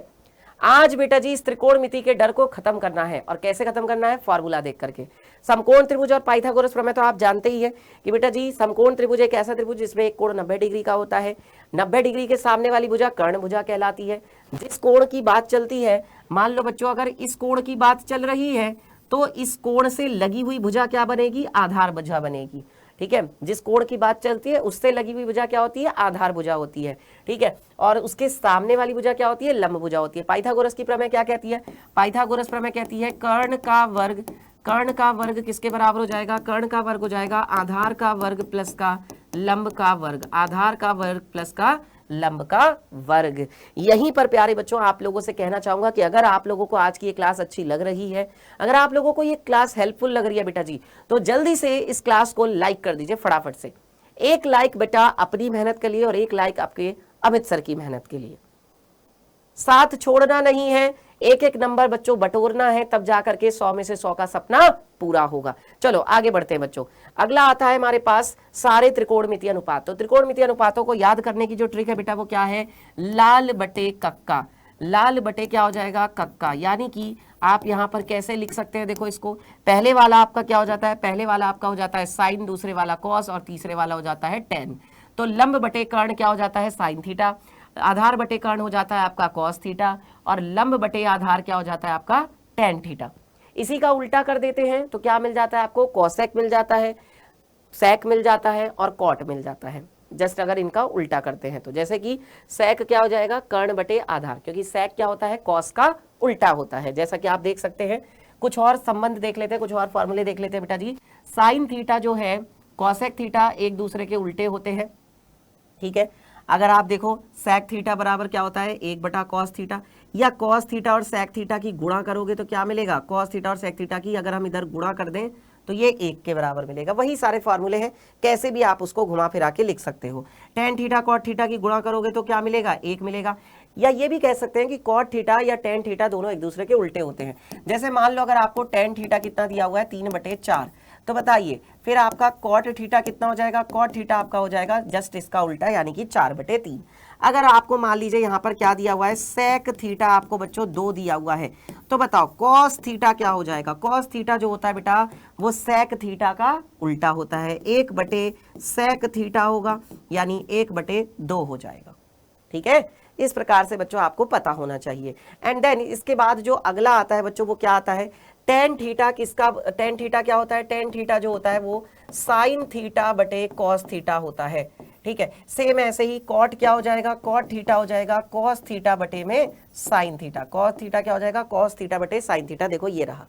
आज बेटा जी इस त्रिकोणमिति के डर को खत्म करना है। और कैसे खत्म करना है, फॉर्मूला देख करके। समकोण त्रिभुज और पाइथागोरस प्रमेय तो आप जानते ही है कि बेटा जी समकोण त्रिभुज एक ऐसा त्रिभुज जिसमें एक कोण 90 डिग्री का होता है। 90 डिग्री के सामने वाली भुजा कर्ण भुजा कहलाती है। जिस कोण की बात चलती है, मान लो बच्चों अगर इस कोण की बात चल रही है तो इस कोण से लगी हुई भुजा क्या बनेगी, आधार भुजा बनेगी। ठीक है, जिस कोण की बात चलती है उससे लगी हुई भुजा क्या होती है, आधार भुजा होती है। ठीक है, और उसके सामने वाली भुजा क्या होती है, लंब भुजा होती है। पाइथागोरस की प्रमेय क्या कहती है, पाइथागोरस प्रमेय कहती है कर्ण का वर्ग किसके बराबर हो जाएगा, कर्ण का वर्ग हो जाएगा आधार का वर्ग प्लस का लंब का वर्ग, आधार का वर्ग प्लस का लंब का वर्ग। यहीं पर प्यारे बच्चों आप लोगों से कहना चाहूंगा कि अगर आप लोगों को आज की ये क्लास अच्छी लग रही है, अगर आप लोगों को ये क्लास हेल्पफुल लग रही है बेटा जी, तो जल्दी से इस क्लास को लाइक कर दीजिए फटाफट से। एक लाइक बेटा अपनी मेहनत के लिए और एक लाइक आपके अमित सर की मेहनत के लिए। साथ छोड़ना नहीं है, एक एक नंबर बच्चों बटोरना है, तब जाकर के 100 में से 100 का सपना पूरा होगा। चलो आगे बढ़ते हैं बच्चों। अगला आता है हमारे पास सारे त्रिकोणमितीय अनुपात। तो त्रिकोणमितीय अनुपातों को याद करने की जो ट्रिक है बेटा वो क्या है, लाल बटे कक्का। लाल बटे क्या हो जाएगा, कक्का। यानी कि आप यहां पर कैसे लिख सकते हैं, देखो इसको, पहले वाला आपका क्या हो जाता है, पहले वाला आपका हो जाता है साइन, दूसरे वाला कॉस और तीसरे वाला हो जाता है टेन। तो लंब बटे कर्ण क्या हो जाता है, साइन थीटा। आधार बटे कर्ण हो जाता है आपका कॉस थीटा और लंब बटे आधार क्या हो जाता है आपका टेन थीटा। इसी का उल्टा कर देते हैं तो क्या मिल जाता है आपको, कोसेक मिल जाता है, सेक मिल जाता है और कॉट मिल जाता है। जस्ट अगर इनका उल्टा करते हैं तो जैसे कि सेक क्या हो जाएगा, कर्ण बटे आधार, क्योंकि सेक क्या होता है, कॉस का उल्टा होता है। जैसा कि आप देख सकते हैं, कुछ और संबंध देख लेते हैं, कुछ और फॉर्मूले देख लेते हैं बेटा जी। साइन थीटा जो है, कॉसेक थीटा एक दूसरे के उल्टे होते हैं। ठीक है, अगर आप देखो सेक थीटा बराबर क्या होता है, 1 कॉस थीटा, या कॉस थीटा और सेक थीटा की गुणा करोगे तो क्या मिलेगा, कॉस थीटा और सेक थीटा की अगर हम इधर गुणा कर दें तो ये 1 के बराबर मिलेगा। वही सारे फॉर्मूले हैं, कैसे भी आप उसको घुमा फिरा के लिख सकते हो। टेन थीटा कॉट थीटा की गुणा करोगे तो क्या मिलेगा, 1 मिलेगा। या ये भी कह सकते हैं कि कॉट थीटा या टेन थीटा दोनों एक दूसरे के उल्टे होते हैं। जैसे मान लो अगर आपको टेन थीटा कितना दिया हुआ है, 3/4, तो बताइए फिर आपका कॉट थीटा कितना हो जाएगा, कॉट थीटा आपका हो जाएगा जस्ट इसका उल्टा यानी कि 4/3। अगर आपको मान लीजिए यहाँ पर क्या दिया हुआ है, सेक थीटा आपको बच्चों 2 दिया हुआ है, तो बताओ कॉस थीटा क्या हो जाएगा। कॉस थीटा जो होता है बेटा वो सेक थीटा का उल्टा होता है, 1/सेक थीटा होगा यानी 1/2 हो जाएगा। ठीक है, इस प्रकार से बच्चों आपको पता होना चाहिए। एंड देन इसके बाद जो अगला आता है बच्चों वो क्या आता है, टेन थीटा। किसका टेन थीटा क्या होता है, टेन थीटा जो होता है वो साइन थीटा बटे कॉस थीटा होता है। ठीक है, सेम ऐसे ही कॉट क्या हो जाएगा, कॉट थीटा हो जाएगा कॉस थीटा बटे में साइन थीटा। कॉस थीटा क्या हो जाएगा, कॉस थीटा बटे साइन थीटा। देखो ये रहा,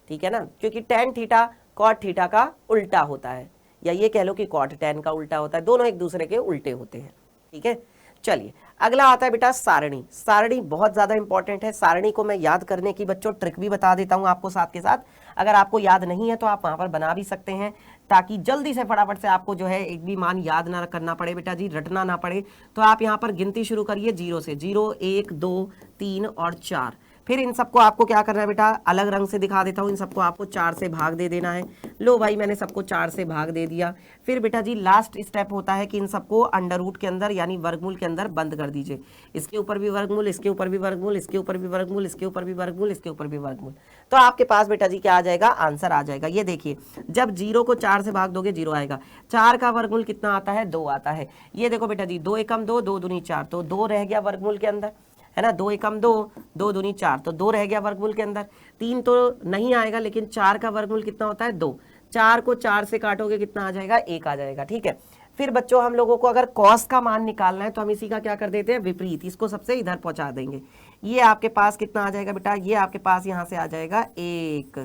ठीक है ना, क्योंकि टेन थीटा कॉट थीटा का उल्टा होता है, या ये कह लो कि कॉट टेन का उल्टा होता है, दोनों एक दूसरे के उल्टे होते हैं। ठीक है, चलिए अगला आता है बेटा सारणी। सारणी बहुत ज्यादा इंपॉर्टेंट है। सारणी को मैं याद करने की बच्चों ट्रिक भी बता देता हूं आपको साथ के साथ। अगर आपको याद नहीं है तो आप वहां पर बना भी सकते हैं, ताकि जल्दी से फटाफट से आपको जो है एक भी मान याद ना करना पड़े बेटा जी, रटना ना पड़े। तो आप यहाँ पर गिनती शुरू करिए 0 से। 0, 1, 2, 3 और 4। फिर इन सबको आपको क्या करना है बेटा, अलग रंग से दिखा देता हूं। इन सबको आपको 4 से भाग दे देना है। लो भाई मैंने सबको 4 से भाग दे दिया। फिर बेटा जी लास्ट स्टेप होता है कि इन सबको अंडर रूट के अंदर यानी वर्गमूल के अंदर बंद कर दीजिए। इसके ऊपर भी वर्गमूल, इसके ऊपर भी वर्गमूल, इसके ऊपर भी वर्गमूल, इसके ऊपर भी वर्गमूल, इसके ऊपर भी वर्गमूल। तो आपके पास बेटा जी क्या आ जाएगा, आंसर आ जाएगा। ये देखिए, जब 0 को 4 से भाग दोगे 0 आएगा। 4 का वर्गमूल कितना आता है, 2 आता है। ये देखो बेटा जी, 2 एकम 2, 2 दूनी 4, तो 2 रह गया वर्गमूल के अंदर, है ना। 2 एकम 2, 2 दूनी 4, तो 2 रह गया वर्गमूल के अंदर। 3 तो नहीं आएगा, लेकिन 4 का वर्गमूल कितना होता है, 2। 4 को 4 से काटोगे कितना आ जाएगा, 1 आ जाएगा। ठीक है। फिर बच्चों हम लोगों को अगर कॉस का मान निकालना है तो हम इसी का क्या कर देते हैं, विपरीत। इसको सबसे इधर पहुंचा देंगे। ये आपके पास कितना आ जाएगा बेटा, ये आपके पास यहां से आ जाएगा 1।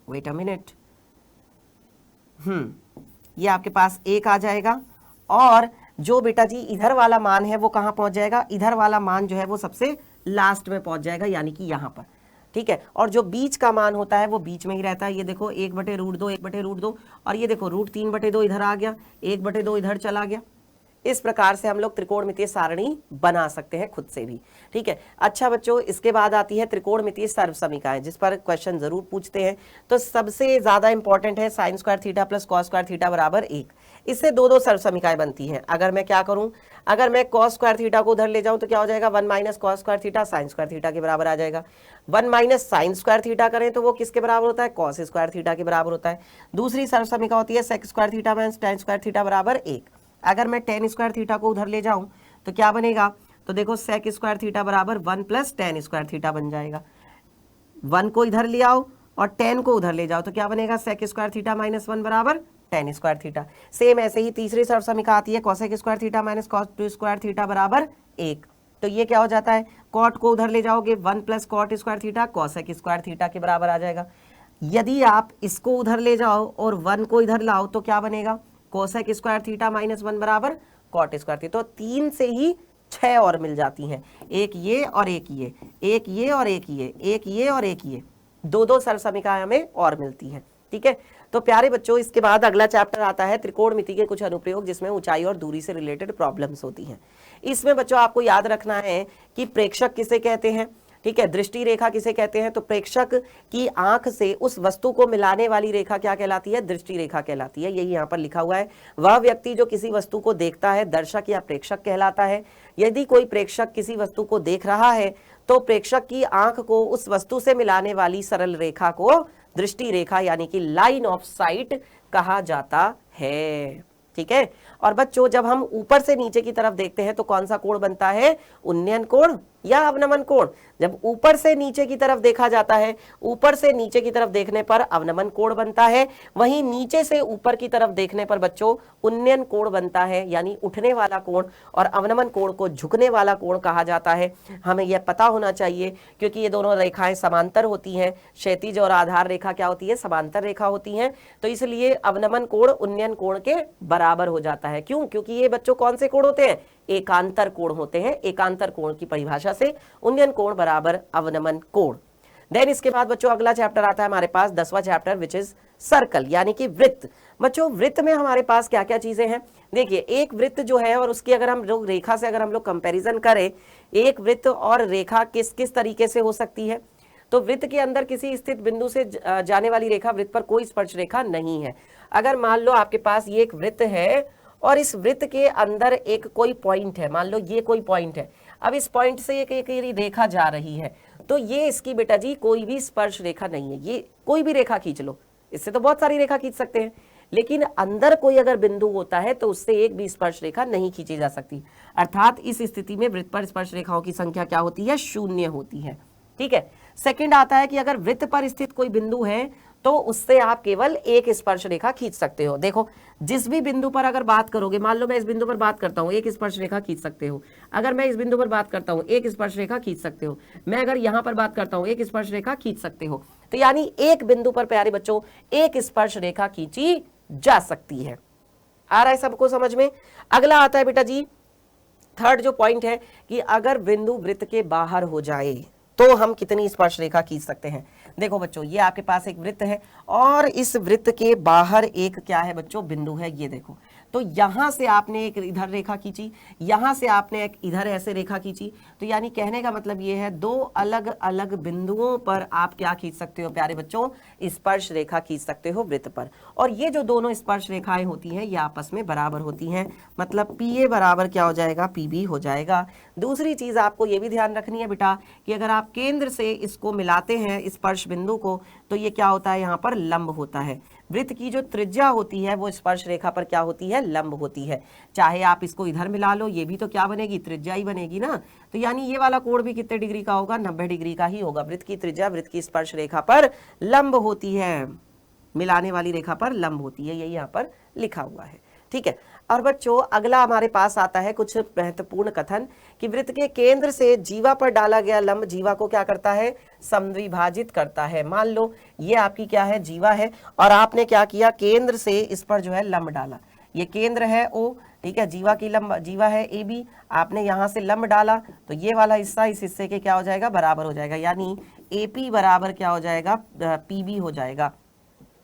वेट अ मिनट, ये आपके पास 1 आ जाएगा। और जो बेटा जी इधर वाला मान है वो कहां पहुंच जाएगा, इधर वाला मान जो है वो सबसे लास्ट में पहुंच जाएगा, यानी कि यहां पर। ठीक है। और जो बीच का मान होता है वो बीच में ही रहता है। ये देखो 1/√2, 1/√2, और ये देखो √3/2 इधर आ गया, 1/2 इधर चला गया। इस प्रकार से हम लोग त्रिकोणमितीय सारणी बना सकते हैं खुद से भी। ठीक है। अच्छा बच्चों, इसके बाद आती है त्रिकोणमितीय सर्वसमीकाएं, जिस पर क्वेश्चन जरूर पूछते हैं। तो सबसे ज्यादा इंपॉर्टेंट है sin square theta plus cos square theta बराबर 1। इससे दो सर्वसमीकाएं बनती हैं। अगर मैं क्या करूं, अगर मैं cos स्क्वायर थीटा को उधर ले जाऊं तो क्या हो जाएगा, 1 minus cos square theta sin square theta के बराबर आ जाएगा। 1 माइनस sin स्क्वायर थीटा करें तो वो किसके बराबर होता है, cos स्क्वायर थीटा के बराबर होता है। दूसरी सर्वसमीका होती है sec square theta minus tan square theta बराबर 1। अगर मैं tan स्क्वायर थीटा को उधर ले जाऊं तो क्या बनेगा, तो देखो sec स्क्वायर थीटा बराबर 1 प्लस tan स्क्वायर थीटा बन जाएगा। 1 को इधर ले आओ और tan को उधर ले जाओ तो क्या बनेगा, sec स्क्वायर थीटा माइनस 1 बराबर tan स्क्वायर थीटा। सेम ऐसे ही तीसरी सर्वसमीका आती है cosec square theta minus cos square theta बराबर 1। तो ये क्या हो जाता है, cot को उधर ले जाओगे 1 plus cot square theta cosec square theta के बराबर आ जाएगा। यदि आप इसको उधर ले जाओ और 1 को इधर लाओ तो क्या बनेगा, कोसेक स्क्वायर थीटा माइनस 1 बराबर कॉट स्क्वायर थीटा। तो 3 से ही 6 और मिल जाती हैं, एक ये और एक ये, एक ये और एक ये, एक ये और एक ये, दो सर्वसमीकाएं हमें और मिलती हैं। ठीक है। तो प्यारे बच्चों, इसके बाद अगला चैप्टर आता है त्रिकोणमिति के कुछ अनुप्रयोग, जिसमें ऊंचाई और दूरी से रिलेटेड प्रॉब्लम्स होती हैं। इसमें बच्चों आपको याद रखना है कि प्रेक्षक किसे कहते हैं। ठीक है। दृष्टि रेखा किसे कहते हैं, तो प्रेक्षक की आंख से उस वस्तु को मिलाने वाली रेखा क्या कहलाती है, दृष्टि रेखा कहलाती है। यही यहाँ पर लिखा हुआ है। वह व्यक्ति जो किसी वस्तु को देखता है दर्शक या प्रेक्षक कहलाता है। यदि कोई प्रेक्षक किसी वस्तु को देख रहा है तो प्रेक्षक की आंख को उस वस्तु से मिलाने वाली सरल रेखा को दृष्टि रेखा यानी कि लाइन ऑफ साइट कहा जाता है। ठीक है। और बच्चों, जब हम ऊपर से नीचे की तरफ देखते हैं तो कौन सा कोण बनता है, उन्नयन कोण या अवनमन कोण। जब ऊपर से नीचे की तरफ देखा जाता है, ऊपर से नीचे की तरफ देखने पर अवनमन कोण बनता है। वहीं नीचे से ऊपर की तरफ देखने पर बच्चों उन्नयन कोण बनता है, यानी उठने वाला कोण। और अवनमन कोण को झुकने वाला कोण कहा जाता है। हमें यह पता होना चाहिए, क्योंकि ये दोनों रेखाएं समांतर होती हैं। क्षैतिज और आधार रेखा क्या होती है, समांतर रेखा होती हैं। तो इसलिए अवनमन कोण उन्नयन कोण के बराबर हो जाता है। क्यों, क्योंकि ये बच्चों कौन से कोण होते हैं, एकांतर कोण होते हैं। एकांतर कोण की परिभाषा से उन्नयन कोण बराबर अवनमन कोण। देन इसके बाद बच्चों अगला चैप्टर आता है हमारे पास 10वां चैप्टर, विच इज सर्कल यानी कि वृत्त। बच्चों वृत्त में हमारे पास क्या क्या चीजें हैं, देखिए एक वृत्त जो है और उसकी अगर हम लोग रेखा से अगर हम लोग कंपैरिजन करें, एक वृत्त और रेखा किस किस तरीके से हो सकती है। तो वृत्त के अंदर किसी स्थित बिंदु से जाने वाली रेखा वृत्त पर कोई स्पर्श रेखा नहीं है। अगर मान लो आपके पास ये एक वृत्त है और इस वृत्त के अंदर एक कोई पॉइंट है, मान लो ये कोई पॉइंट है, अब इस पॉइंट से एक रेखा जा रही है, तो ये इसकी बेटा जी कोई भी स्पर्श रेखा नहीं है। ये कोई भी रेखा खींच लो, इससे तो बहुत सारी रेखा खींच सकते हैं, लेकिन अंदर कोई अगर बिंदु होता है तो उससे एक भी स्पर्श रेखा नहीं खींची जा सकती। अर्थात इस स्थिति में वृत्त पर स्पर्श रेखाओं की संख्या क्या होती है, 0 होती है। ठीक है। सेकंड आता है कि अगर वृत्त पर स्थित कोई बिंदु है तो उससे आप केवल एक स्पर्श रेखा खींच सकते हो। देखो जिस भी बिंदु पर अगर बात करोगे, मान लो मैं इस बिंदु पर बात करता हूं, एक स्पर्श रेखा खींच सकते हो। अगर मैं इस बिंदु पर बात करता हूं, एक स्पर्श रेखा खींच सकते हो। मैं अगर यहां पर बात करता हूं, एक स्पर्श रेखा खींच सकते हो। तो यानी एक बिंदु पर प्यारे बच्चों एक स्पर्श रेखा खींची जा सकती है। आ रहा है सबको समझ में। अगला आता है बेटा जी थर्ड जो पॉइंट है कि अगर बिंदु वृत्त के बाहर हो जाए तो हम कितनी स्पर्श रेखा खींच सकते हैं। देखो बच्चों, ये आपके पास एक वृत्त है और इस वृत्त के बाहर एक क्या है बच्चों, बिंदु है। ये देखो, तो यहां से आपने एक इधर रेखा खींची, यहां से आपने एक इधर ऐसे रेखा खींची, तो यानी कहने का मतलब ये है दो अलग अलग बिंदुओं पर आप क्या खींच सकते हो प्यारे बच्चों, स्पर्श रेखा खींच सकते हो वृत्त पर। और ये जो दोनों स्पर्श रेखाएं होती हैं ये आपस में बराबर होती हैं, मतलब PA बराबर क्या हो जाएगा, PB हो जाएगा। दूसरी चीज आपको ये भी ध्यान रखनी है बेटा कि अगर आप केंद्र से इसको मिलाते हैं स्पर्श बिंदु को, तो ये क्या होता है, यहाँ पर लंब होता है। वृत्त की जो त्रिज्या होती है वो स्पर्श रेखा पर क्या होती है, लंब होती है। चाहे आप इसको इधर मिला लो, ये भी तो क्या बनेगी, त्रिज्या ही बनेगी ना। तो यानी ये वाला कोण भी कितने डिग्री का होगा, 90 डिग्री का ही होगा। वृत्त की त्रिज्या वृत्त की स्पर्श रेखा पर लंब होती है, मिलाने वाली रेखा पर लंब होती है, यही यहाँ पर लिखा हुआ है। ठीक है। और बच्चों अगला हमारे पास आता है कुछ महत्वपूर्ण कथन कि वृत्त के केंद्र से जीवा पर डाला गया लंब जीवा को क्या करता है, समद्विभाजित करता है। मान लो ये आपकी क्या है, जीवा है, और आपने क्या किया, केंद्र से इस पर जो है लंब डाला। ये केंद्र है O, ठीक है, जीवा की लंब, जीवा है AB, आपने यहां से लंब डाला तो ये वाला हिस्सा इस हिस्से के क्या हो जाएगा, बराबर हो जाएगा, यानी AP बराबर क्या हो जाएगा, PB हो जाएगा।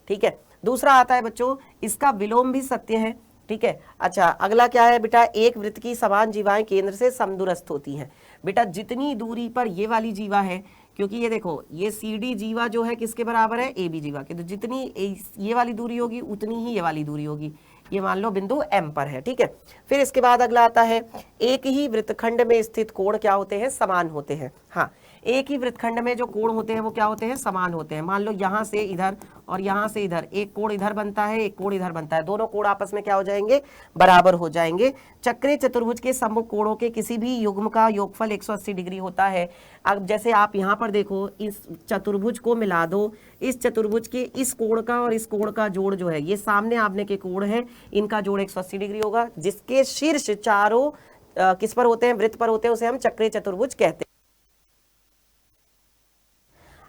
ठीक है। दूसरा आता है बच्चों, इसका विलोम भी सत्य है। ठीक है। अच्छा, अगला क्या है बेटा, एक वृत्त की समान जीवाएं केंद्र से समदूरस्थ होती हैं। बेटा जितनी दूरी पर ये वाली जीवा है, क्योंकि ये देखो ये CD जीवा जो है किसके बराबर है, AB जीवा के, तो जितनी ये वाली दूरी होगी उतनी ही ये वाली दूरी होगी। ये मान लो बिंदु M पर है। ठीक है। फिर इसके बाद अगला आता है, एक ही वृत्तखंड में स्थित कोण क्या होते हैं, समान होते हैं। हाँ, एक ही वृत्तखंड में जो कोण होते हैं वो क्या होते हैं, समान होते हैं। मान लो यहाँ से इधर और यहाँ से इधर एक कोण इधर बनता है, एक कोण इधर बनता है, दोनों कोण आपस में क्या हो जाएंगे, बराबर हो जाएंगे। चक्रीय चतुर्भुज के सम्मुख कोणों के किसी भी युग्म का योगफल 180 डिग्री होता है। अब जैसे आप यहाँ पर देखो, इस चतुर्भुज को मिला दो, इस चतुर्भुज के इस कोण का और इस कोण का जोड़ जो है, ये सामने आपने के कोण है, इनका जोड़ 180 डिग्री होगा। जिसके शीर्ष चारों किस पर होते हैं, वृत्त पर होते हैं, उसे हम चक्रीय चतुर्भुज कहते हैं।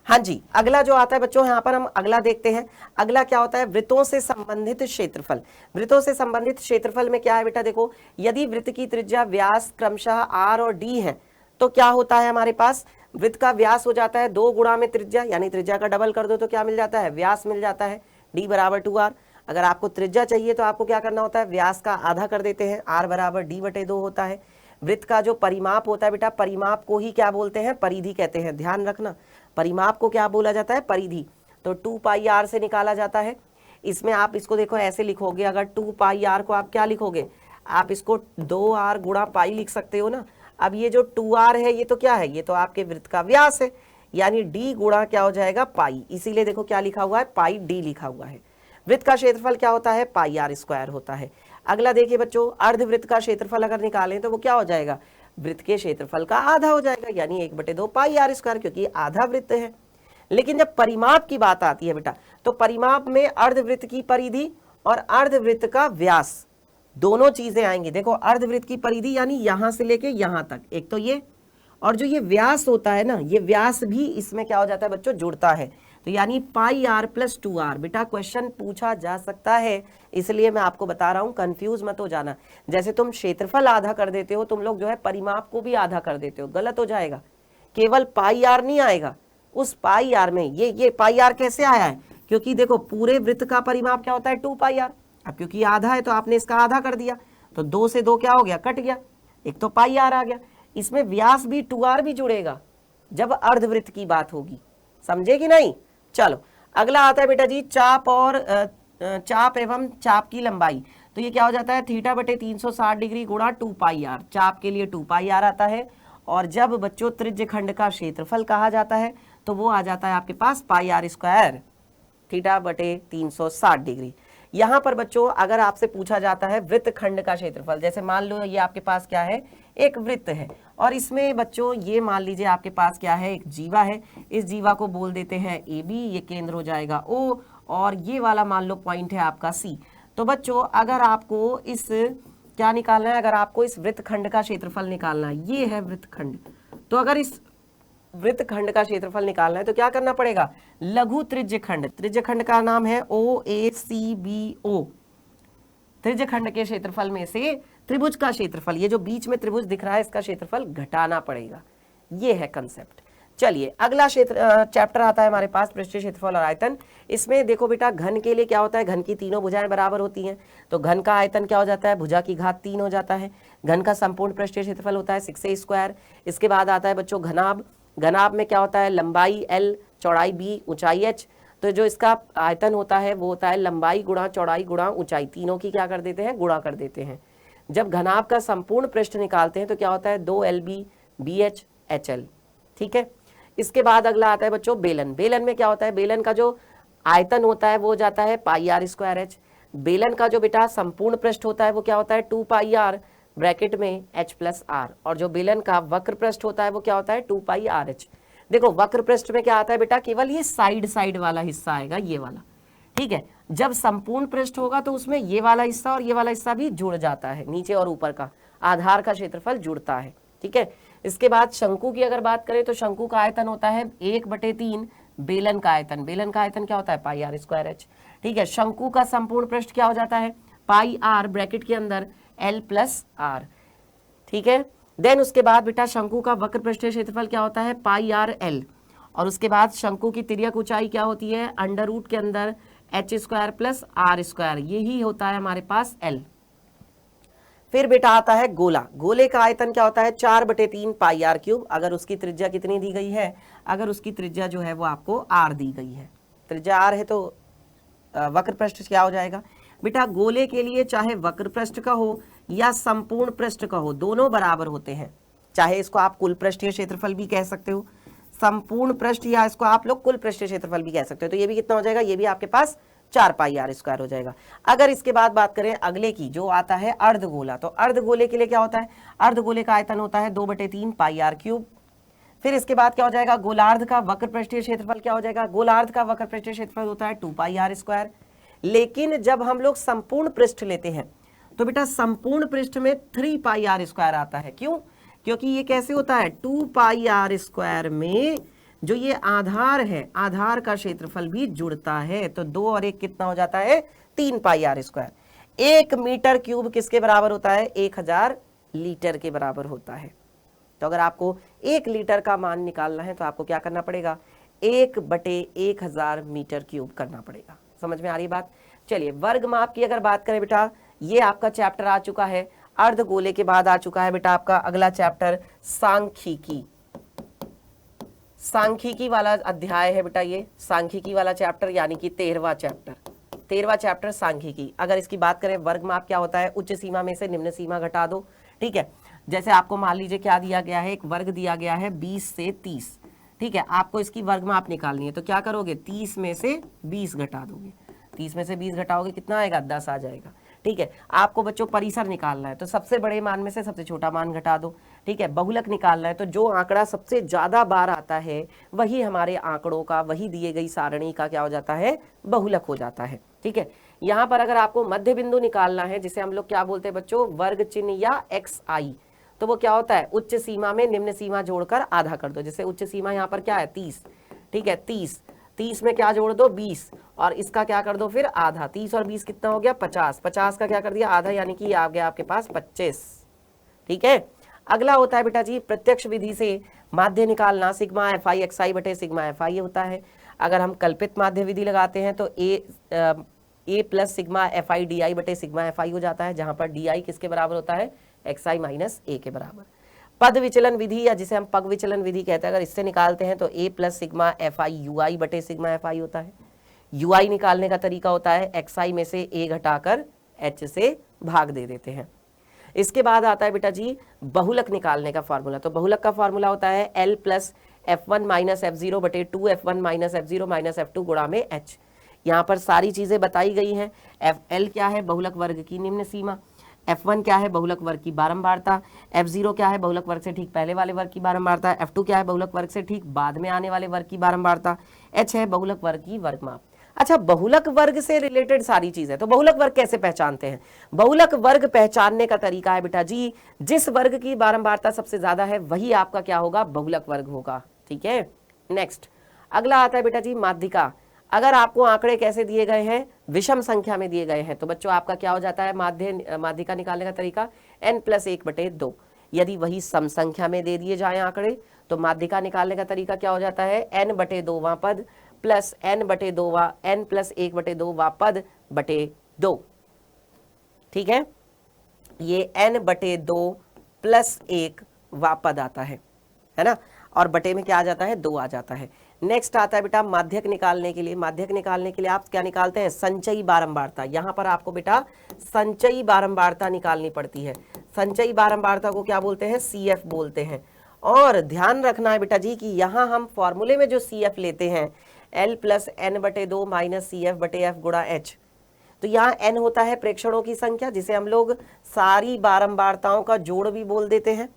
हाँ जी, अगला जो आता है बच्चों, यहाँ पर हम अगला देखते हैं। अगला क्या होता है, वृत्तों से संबंधित क्षेत्रफल। वृत्तों से संबंधित क्षेत्रफल में क्या है बेटा, देखो यदि वृत्त की त्रिज्या व्यास क्रमशः R और D है तो क्या होता है हमारे पास, वृत्त का व्यास हो जाता है 2 गुणा में त्रिज्या, यानी त्रिज्या का डबल कर दो तो क्या मिल जाता है, व्यास मिल जाता है, D बराबर 2R। अगर आपको त्रिज्या चाहिए तो आपको क्या करना होता है, व्यास का आधा कर देते हैं, R बराबर D/2 होता है। वृत्त का जो परिमाप होता है बेटा, परिमाप को ही क्या बोलते हैं, परिधि कहते हैं, ध्यान रखना। परिमाप को क्या बोला जाता है, परिधि। तो 2πr से निकाला जाता है। इसमें आप इसको देखो ऐसे लिखोगे, अगर 2πr को आप क्या लिखोगे, आप इसको 2r गुणा पाई लिख सकते हो ना। अब ये जो 2r है ये तो क्या है, ये तो आपके वृत्त का व्यास है, यानी d गुणा क्या हो जाएगा, पाई। इसीलिए देखो क्या लिखा हुआ है, पाई d लिखा हुआ है। वृत्त का क्षेत्रफल क्या होता है, πr² होता है। अगला देखिए बच्चों, अर्धवृत्त का क्षेत्रफल अगर निकालें तो वो क्या हो जाएगा, वृत्त के क्षेत्रफल का आधा हो जाएगा, यानी 1/2 πr², क्योंकि आधा वृत्त है। लेकिन जब परिमाप की बात आती है बेटा, तो परिमाप में अर्धवृत्त की परिधि और अर्धवृत्त का व्यास दोनों चीजें आएंगी। देखो अर्धवृत्त की परिधि यानी यहां से लेके यहां तक, एक तो ये, और जो ये व्यास होता है ना, ये व्यास भी इसमें क्या हो जाता है बच्चों, जुड़ता है। तो यानी πr + 2r। बेटा क्वेश्चन पूछा जा सकता है, इसलिए मैं आपको बता रहा हूं, कंफ्यूज मत हो जाना। जैसे तुम क्षेत्रफल आधा कर देते हो, तुम लोग जो है परिमाप को भी आधा कर देते हो, गलत हो जाएगा। केवल πr नहीं आएगा, उस πr में ये πr कैसे आया है, क्योंकि देखो पूरे वृत्त का परिमाप क्या होता है, 2πr। अब क्योंकि आधा है तो आपने इसका आधा कर दिया, तो 2 से 2 क्या हो गया, कट गया, एक तो πr आ गया। इसमें व्यास भी 2r भी जुड़ेगा जब अर्धवृत्त की बात होगी, समझे कि नहीं। चलो अगला आता है बेटा जी, चाप और चाप एवं चाप की लंबाई। तो ये क्या हो जाता है, θ/360 डिग्री गुणा 2πr। चाप के लिए 2πr आता है, और जब बच्चों त्रिज्य खंड का क्षेत्रफल कहा जाता है तो वो आ जाता है आपके पास πr², θ/360 डिग्री। यहाँ पर बच्चों अगर आपसे पूछा जाता है वृत्त खंड का क्षेत्रफल, जैसे मान लो ये आपके पास क्या है, एक वृत्त है, और इसमें बच्चों ये मान लीजिए आपके पास क्या है, एक जीवा है। इस जीवा को बोल देते हैं AB, ये केंद्र हो जाएगा O, और ये वाला मान लो पॉइंट है आपका C। तो बच्चों अगर आपको इस क्या निकालना है, अगर आपको इस वृत्त खंड का क्षेत्रफल निकालना है, ये है वृत्त खंड, तो अगर इस वृत्त खंड का क्षेत्रफल निकालना है तो क्या करना पड़ेगा, लघु त्रिज्य खंड। त्रिज्य खंड का नाम है OACBO, त्रिज्य खंड के क्षेत्रफल में से त्रिभुज का क्षेत्रफल, ये जो बीच में त्रिभुज दिख रहा है इसका क्षेत्रफल घटाना पड़ेगा। ये है कंसेप्ट। चलिए अगला चैप्टर आता है हमारे पास पृष्ठीय क्षेत्रफल और आयतन। इसमें देखो बेटा घन के लिए क्या होता है, घन की तीनों भुजाएं बराबर होती हैं, तो घन का आयतन क्या हो जाता है, भुजा की घात 3 हो जाता है। घन का संपूर्ण पृष्ठीय क्षेत्रफल होता है 6a स्क्वायर। इसके बाद आता है बच्चों घनाभ। घनाभ में क्या होता है, लंबाई l, चौड़ाई b, ऊंचाई h। तो जो इसका आयतन होता है वो होता है लंबाई गुणा चौड़ाई गुणा ऊंचाई, तीनों की क्या कर देते हैं, गुणा कर देते हैं। जब घनाभ का संपूर्ण पृष्ठ निकालते हैं तो क्या होता है 2lb bh hl। ठीक है। इसके बाद अगला आता है बच्चों बेलन। बेलन में क्या होता है, बेलन का जो आयतन होता है वो जाता है पाई आर स्क्वायर एच। बेलन का जो बेटा संपूर्ण पृष्ठ होता है वो क्या होता है 2 पाई आर ब्रैकेट में h प्लस आर, और जो बेलन का वक्र पृष्ठ होता है वो क्या होता है 2 पाई आर एच। देखो वक्र पृष्ठ में क्या आता है बेटा, केवल ये साइड वाला हिस्सा आएगा, ये वाला। ठीक है। जब संपूर्ण पृष्ठ होगा तो उसमें ये वाला हिस्सा और ये वाला हिस्सा भी जुड़ जाता है, नीचे और ऊपर का आधार का क्षेत्रफल जुड़ता है। ठीक है। इसके बाद शंकु की अगर बात करें तो शंकु का आयतन होता है 1/3 बेलन का आयतन। बेलन का आयतन क्या होता है पाई आर स्क्वायर एच। ठीक है। शंकु का संपूर्ण पृष्ठ क्या हो जाता है पाई आर ब्रैकेट के अंदर l प्लस आर। ठीक है। देन उसके बाद बेटा शंकु का वक्र पृष्ठीय क्षेत्रफल क्या होता है पाई आर l, और उसके बाद शंकु की तिर्यक ऊंचाई क्या होती है अंडर रूट के अंदर h square plus R square, यही होता है हमारे पास l। फिर बेटा आता है गोला। गोले का आयतन क्या होता है 4/3 पाई आर क्यूब। अगर उसकी त्रिज्या कितनी दी गई है, अगर उसकी त्रिज्या जो है वो आपको आर दी गई है, त्रिज्या आर है तो वक्र पृष्ठ क्या हो जाएगा बेटा, गोले के लिए चाहे वक्र पृष्ठ का हो या संपूर्ण पृष्ठ का हो, दोनों बराबर होते हैं। चाहे इसको आप कुल पृष्ठीय क्षेत्रफल भी कह सकते हो, संपूर्ण पृष्ठ, या इसको आप लोग कुल पृष्ठीय क्षेत्रफल भी कह सकते हो। तो ये भी कितना हो जाएगा, ये भी आपके पास 4 पाई आर स्क्वायर हो जाएगा। अगर इसके बाद बात करें अगले की, जो आता है अर्धगोला, तो अर्धगोले के लिए क्या होता है, अर्धगोले का आयतन होता है 2/3 पाई आर क्यूब। फिर इसके बाद क्या हो जाएगा, गोलार्ध का वक्र पृष्ठीय क्षेत्रफल क्या हो जाएगा, गोलार्ध का वक्र पृष्ठीय क्षेत्रफल होता है 2 पाई आर स्क्वायर। लेकिन जब हम लोग संपूर्ण पृष्ठ लेते हैं तो बेटा संपूर्ण पृष्ठ में 3 पाई आर स्क्वायर आता है। क्यों, क्योंकि ये कैसे होता है 2 पाई आर स्क्वायर में जो ये आधार है, आधार का क्षेत्रफल भी जुड़ता है, तो 2 और 1 कितना हो जाता है 3 पाई आर स्क्वायर। 1 मीटर क्यूब किसके बराबर होता है 1000 लीटर के बराबर होता है। तो अगर आपको 1 लीटर का मान निकालना है तो आपको क्या करना पड़ेगा, 1/1000 मीटर क्यूब करना पड़ेगा। समझ में आ रही बात। चलिए वर्ग माप की अगर बात करें बेटा, ये आपका चैप्टर आ चुका है। अर्धगोले के बाद आ चुका है बेटा आपका अगला चैप्टर सांख्यिकी। सांख्यिकी वाला अध्याय है बेटा ये, सांख्यिकी वाला चैप्टर, यानी कि 13वां चैप्टर सांख्यिकी। अगर इसकी बात करें वर्ग माप क्या होता है, उच्च सीमा में से निम्न सीमा घटा दो। ठीक है। जैसे आपको मान लीजिए क्या दिया गया है, एक वर्ग दिया गया है 20 से 30। ठीक है। आपको इसकी वर्ग माप निकालनी है तो क्या करोगे, 30 में से 20 घटा दोगे। 30 में से 20 घटाओगे कितना आएगा, 10 आ जाएगा। ठीक है। आपको बच्चों परिसर निकालना है तो सबसे बड़े मान में से सबसे छोटा मान घटा दो। ठीक है। बहुलक निकालना है तो जो आंकड़ा सबसे ज्यादा बार आता है वही हमारे आंकड़ों का, वही दिए गई सारणी का क्या हो जाता है, बहुलक हो जाता है। ठीक है। यहाँ पर अगर आपको मध्य बिंदु निकालना है, जिसे हम लोग क्या बोलते हैं बच्चों, वर्ग चिन्ह या xi, तो वो क्या होता है, उच्च सीमा में निम्न सीमा जोड़कर आधा कर दो। जैसे उच्च सीमा यहाँ पर क्या है 30। ठीक है। 30 में क्या जोड़ दो 20, और इसका क्या कर दो फिर आधा। 30 और 20 कितना हो गया 50। 50 का क्या कर दिया आधा, यानी कि आ गया आपके पास 25। ठीक है। अगला होता है बेटा जी प्रत्यक्ष विधि से माध्य निकालना, सिग्मा एफआई एक्सआई बटे सिग्मा एफआई होता है। अगर हम कल्पित माध्य विधि लगाते हैं तो A plus sigma phi D I बटे सिग्मा एफआई हो जाता है, जहां पर डी आई किसके बराबर होता है, एक्सआई माइनस ए के बराबर। पद विचलन विधि, या जिसे हम पग विचलन विधि कहते हैं, अगर इससे निकालते हैं तो A plus sigma FI UI बटे सिग्मा एफआई होता है। यूआई निकालने का तरीका होता है एक्सआई में से ए घटाकर एच से भाग दे देते हैं। इसके बाद आता है बेटा जी बहुलक निकालने का फार्मूला। तो बहुलक का फार्मूला होता है L plus F1 minus F0 बटे 2F1 minus F0 minus F2 गुणा में H। यहाँ पर सारी चीजें बताई गई हैं। L क्या है, बहुलक वर्ग की निम्न सीमा। F1 क्या है, बहुलक वर्ग की बारंबारता। F0 क्या है, बहुलक वर्ग से ठीक पहले वाले वर्ग की बारंबारता। F2 क्या है, बहुलक वर्ग से ठीक बाद में आने वाले वर्ग की बारंबारता। H है बहुलक वर्ग की वर्गमाप। अच्छा, बहुलक वर्ग से रिलेटेड सारी चीजें, तो बहुलक वर्ग कैसे पहचानते हैं? बहुलक वर्ग पहचानने का तरीका है बेटा जी, जिस वर्ग की बारंबारता सबसे ज्यादा है वही आपका क्या होगा, बहुलक वर्ग होगा। ठीक है। नेक्स्ट अगला आता है बेटा जी माध्यिका। अगर आपको आंकड़े कैसे दिए गए हैं, विषम संख्या में दिए गए हैं, तो बच्चों आपका क्या हो जाता है माध्यिका निकालने का तरीका n+1/2। यदि वही सम संख्या में दे दिए जाए आंकड़े तो माध्यिका निकालने का तरीका क्या हो जाता है n/2वां पद प्लस n+1/2वां पद बटे 2। ठीक है, ये n/2 प्लस 1 वां पद आता है ना, और बटे में क्या आ जाता है 2 आ जाता है। नेक्स्ट आता है बेटा माध्यक निकालने के लिए। माध्यक निकालने के लिए आप क्या निकालते हैं, संचयी बारंबारता। यहां पर आपको बेटा संचयी बारंबारता निकालनी पड़ती है। संचयी बारंबारता को क्या बोलते हैं, CF बोलते हैं। और ध्यान रखना है बेटा जी कि यहां हम फॉर्मूले में जो CF लेते हैं L+n/2 - CF/F गुणा H, तो यहाँ n होता है प्रेक्षणों की संख्या, जिसे हम लोग सारी बारंबारताओं का जोड़ भी बोल देते हैं।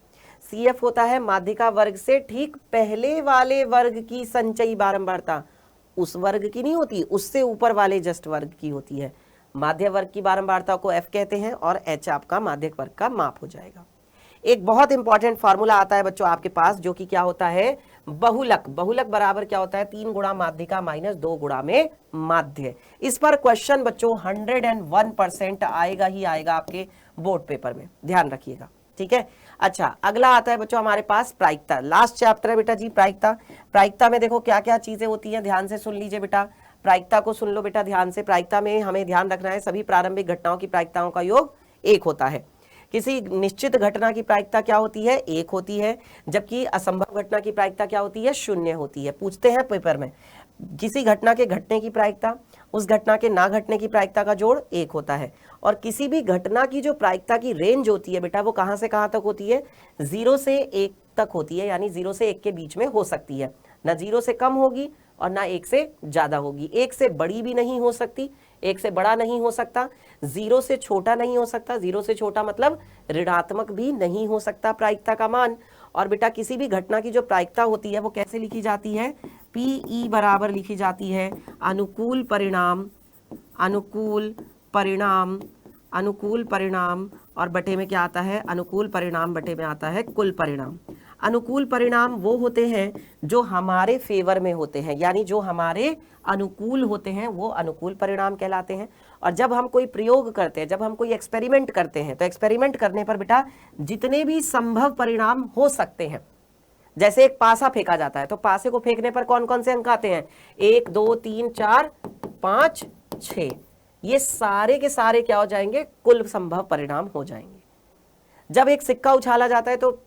CF होता है माध्यिका वर्ग से ठीक पहले वाले वर्ग की संचयी बारंबारता, उस वर्ग की नहीं होती, उससे ऊपर वाले जस्ट वर्ग की होती है। माध्य वर्ग की बारंबारता को F कहते हैं और H आपका माध्यक वर्ग का माप हो जाएगा। एक बहुत इंपॉर्टेंट फॉर्मूला आता है बच्चों आपके पास, जो कि क्या होता है बहुलक। बहुलक बराबर क्या होता है 3 गुणा माध्यिका माइनस 2 गुणा में माध्य। इस पर क्वेश्चन बच्चों 101% आएगा ही आएगा आपके बोर्ड पेपर में, ध्यान रखिएगा। ठीक है, अच्छा अगला आता है बच्चों हमारे पास प्रायिकता। लास्ट चैप्टर है बेटा जी प्रायिकता। प्रायिकता में देखो क्या क्या चीजें होती हैं, ध्यान से सुन लीजिए बेटा। प्रायिकता को सुन लो बेटा ध्यान से। प्रायिकता में हमें ध्यान रखना है सभी प्रारंभिक घटनाओं की प्रायिकताओं का योग 1 होता है। किसी निश्चित घटना की प्रायिकता क्या होती है, 1 होती है, जबकि असंभव घटना की प्रायिकता क्या होती है, 0 होती है। पूछते हैं पेपर में, किसी घटना के घटने की प्रायिकता उस घटना के ना घटने की प्रायिकता का जोड़ 1 होता है। और किसी भी घटना की जो प्रायिकता की रेंज होती है बेटा वो कहां से कहां तक होती है, 0 से 1 तक होती है, यानी 0 से 1 के बीच में हो सकती है। ना 0 से कम होगी और ना 1 से ज्यादा होगी। 1 से बड़ी भी नहीं हो सकती, 1 से बड़ा नहीं हो सकता, 0 से छोटा नहीं हो सकता। 0 से छोटा मतलब ऋणात्मक भी नहीं हो सकता प्रायिकता का मान। और बेटा किसी भी घटना की जो प्रायिकता होती है वो कैसे लिखी जाती है, PE बराबर लिखी जाती है अनुकूल परिणाम, अनुकूल परिणाम, अनुकूल परिणाम, और बटे में क्या आता है, अनुकूल परिणाम बटे में आता है कुल परिणाम। अनुकूल परिणाम वो होते हैं जो हमारे फेवर में होते हैं, यानी जो हमारे अनुकूल होते हैं वो अनुकूल परिणाम कहलाते हैं। और जब हम कोई प्रयोग करते हैं, जब हम कोई एक्सपेरिमेंट करते हैं, तो एक्सपेरिमेंट करने पर बेटा जितने भी संभव परिणाम हो सकते हैं, जैसे एक पासा फेंका जाता है तो पासे को फेंकने पर कौन कौन से अंक आते हैं, 1 2 3 4 5 6, ये सारे के सारे क्या हो जाएंगे, कुल संभव परिणाम हो जाएंगे। जब एक सिक्का उछाला जाता है तो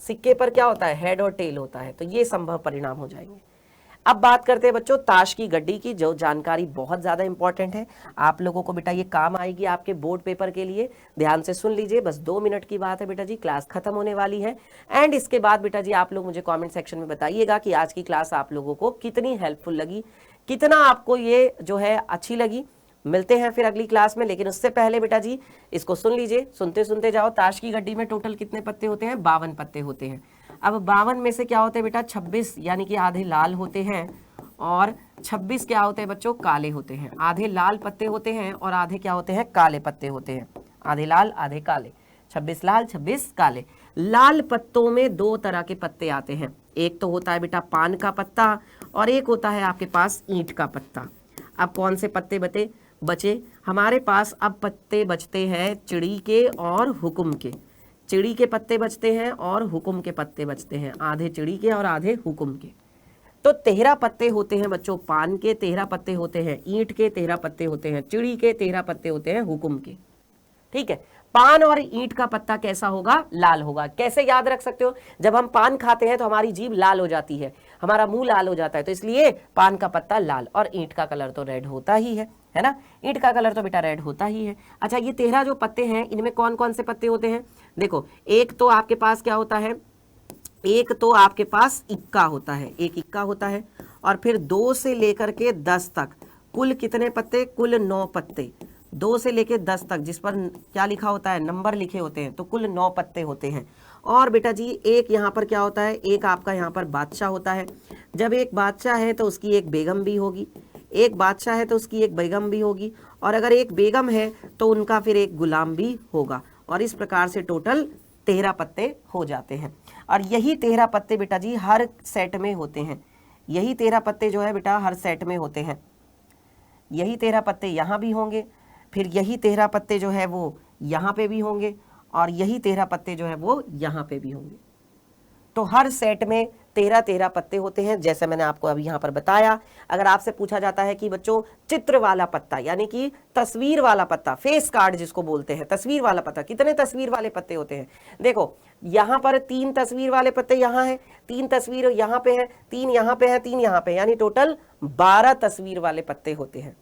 सिक्के पर क्या होता है, हेड और टेल होता है, तो ये संभव परिणाम हो जाएंगे। अब बात करते हैं बच्चों ताश की गड्डी की, जो जानकारी बहुत ज्यादा इंपॉर्टेंट है। आप लोगों को बेटा ये काम आएगी आपके बोर्ड पेपर के लिए, ध्यान से सुन लीजिए। बस 2 मिनट की बात है बेटा जी, क्लास खत्म होने वाली है। एंड इसके बाद बेटा जी आप लोग मुझे कमेंट सेक्शन में बताइएगा कि आज की क्लास आप लोगों को कितनी हेल्पफुल लगी, कितना आपको ये जो है अच्छी लगी। मिलते हैं फिर अगली क्लास में, लेकिन उससे पहले बेटा जी इसको सुन लीजिए, सुनते सुनते जाओ। ताश की गड्डी में टोटल कितने पत्ते होते हैं, 52 पत्ते होते हैं। अब 52 में से क्या होते हैं बेटा, 26 यानी कि आधे लाल होते हैं और 26 क्या होते हैं बच्चों, काले होते हैं। आधे लाल पत्ते होते हैं और आधे क्या होते हैं, काले पत्ते होते हैं। आधे लाल आधे काले, 26 लाल 26 काले। लाल पत्तों में 2 तरह के पत्ते आते हैं, एक तो होता है बेटा पान का पत्ता और एक होता है आपके पास ईंट का पत्ता। अब कौन से पत्ते बचे हमारे पास, अब पत्ते बचते हैं चिड़ी के और हुकुम के। चिड़ी के पत्ते बचते हैं और हुकुम के पत्ते बचते हैं, आधे चिड़ी के और आधे हुकुम के। तो 13 पत्ते होते हैं बच्चों पान के, 13 पत्ते होते हैं ईंट के, 13 पत्ते होते हैं चिड़ी के, 13 पत्ते होते हैं हुकुम के। ठीक है, पान और ईंट का पत्ता कैसा होगा, लाल होगा। कैसे याद रख सकते हो, जब हम पान खाते हैं तो हमारी जीभ लाल हो जाती है, हमारा मुंह लाल हो जाता है, तो इसलिए पान का पत्ता लाल। और ईंट का कलर तो रेड होता ही है ना, ईंट का कलर तो बेटा रेड होता ही है। अच्छा ये 13 जो पत्ते हैं इनमें कौन कौन से पत्ते होते हैं, देखो एक तो आपके पास क्या होता है, एक तो आपके पास इक्का होता है, एक इक्का होता है। और फिर 2 से लेकर के 10 तक कुल कितने पत्ते, कुल 9 पत्ते। 2 से लेकर 10 तक जिस पर क्या लिखा होता है, नंबर लिखे होते हैं, तो कुल 9 पत्ते होते हैं। और बेटा जी एक यहाँ पर क्या होता है, एक आपका यहाँ पर बादशाह होता है। जब एक बादशाह है तो उसकी एक बेगम भी होगी, एक बादशाह है तो उसकी एक बेगम भी होगी, और अगर एक बेगम है तो उनका फिर एक गुलाम भी होगा। और इस प्रकार से टोटल 13 पत्ते हो जाते हैं। और यही 13 पत्ते बेटा जी हर सेट में होते हैं, यही 13 पत्ते जो है बेटा हर सेट में होते हैं। यही 13 पत्ते यहाँ भी होंगे, फिर यही 13 पत्ते जो है वो यहाँ पे भी होंगे, और यही 13 पत्ते जो है वो यहाँ पे भी होंगे। तो हर सेट में 13-13 पत्ते होते हैं, जैसे मैंने आपको अभी यहाँ पर बताया। अगर आपसे पूछा जाता है कि बच्चों चित्र वाला पत्ता यानी कि तस्वीर वाला पत्ता, फेस कार्ड जिसको बोलते हैं, तस्वीर वाला पत्ता, कितने तस्वीर वाले पत्ते होते हैं? देखो यहाँ पर 3 तस्वीर वाले पत्ते यहाँ हैं, 3 तस्वीर यहाँ पे है, 3 यहाँ पे है, 3 यहाँ पे, यानी टोटल 12 तस्वीर वाले पत्ते होते हैं,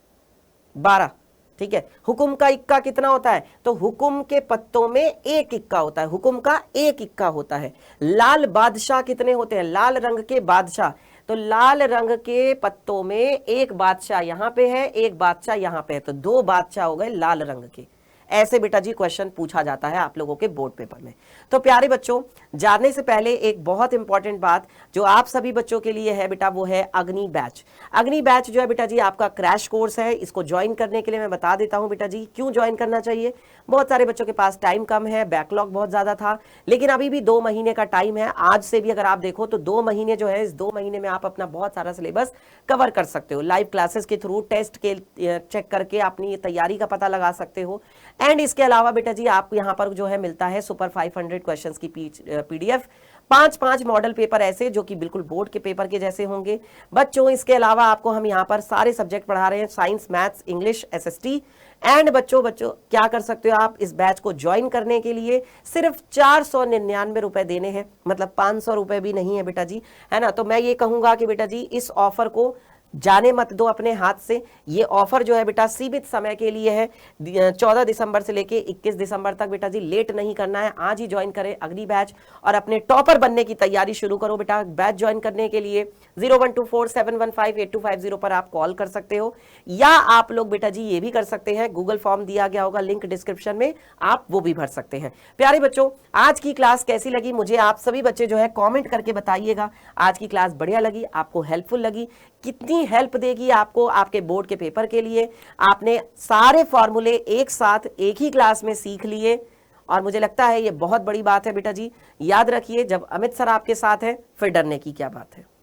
12। ठीक है। हुकुम का इक्का कितना होता है? तो हुकुम के पत्तों में एक इक्का होता है, हुकुम का एक इक्का होता है। लाल बादशाह कितने होते हैं? लाल रंग के बादशाह, तो लाल रंग के पत्तों में एक बादशाह यहां पे है, एक बादशाह यहां पे है, तो 2 बादशाह हो गए लाल रंग के। ऐसे बेटा जी क्वेश्चन पूछा जाता है आप लोगों के बोर्ड पेपर में। तो प्यारे बच्चों, जानने से पहले एक बहुत इंपॉर्टेंट बात जो आप सभी बच्चों के लिए है बेटा, वो है अग्नि बैच। अग्नि बैच जो है बेटा जी आपका क्रैश कोर्स है। इसको ज्वाइन करने के लिए मैं बता देता हूं बेटा जी क्यों ज्वाइन करना चाहिए। बहुत सारे बच्चों के पास टाइम कम है, बैकलॉग बहुत ज्यादा था, लेकिन अभी भी 2 महीने का टाइम है। आज से भी अगर आप देखो तो 2 महीने जो है, इस 2 महीने में आप अपना बहुत सारा सिलेबस कवर कर सकते हो। लाइव क्लासेस के थ्रू टेस्ट के चेक करके अपनी तैयारी का पता लगा सकते हो। एंड इसके अलावा बेटा जी आपको यहाँ पर जो है मिलता है सुपर 500 क्वेश्चंस की पीडीएफ, 5 मॉडल पेपर ऐसे जो कि बिल्कुल बोर्ड के पेपर के जैसे होंगे बच्चों। इसके अलावा आपको हम यहाँ पर सारे सब्जेक्ट पढ़ा रहे हैं, science, maths, English, SST. And बच्चों क्या कर सकते हो आप? इस बैच को ज्वाइन करने के लिए सिर्फ 499 रुपए देने हैं, मतलब 500 रुपए भी नहीं है बेटा जी, है ना। तो मैं ये कहूंगा कि बेटा जी इस ऑफर को जाने मत दो अपने हाथ से। ये ऑफर जो है बेटा सीमित समय के लिए है, 14 दिसंबर से लेके 21 दिसंबर तक बेटा जी। लेट नहीं करना है, आज ही ज्वाइन करें अग्नि बैच और अपने टॉपर बनने की तैयारी शुरू करो बेटा। बैच ज्वाइन करने के लिए 0124715850 पर आप कॉल कर सकते हो, या आप लोग बेटा जी ये भी कर सकते हैं, गूगल फॉर्म दिया गया होगा लिंक डिस्क्रिप्शन में, आप वो भी भर सकते हैं। प्यारे बच्चों, आज की क्लास कैसी लगी मुझे आप सभी बच्चे जो है कॉमेंट करके बताइएगा। आज की क्लास बढ़िया लगी, आपको हेल्पफुल लगी, कितनी हेल्प देगी आपको आपके बोर्ड के पेपर के लिए। आपने सारे फॉर्मूले एक साथ एक ही क्लास में सीख लिए, और मुझे लगता है ये बहुत बड़ी बात है बेटा जी। याद रखिए, जब अमित सर आपके साथ हैं फिर डरने की क्या बात है।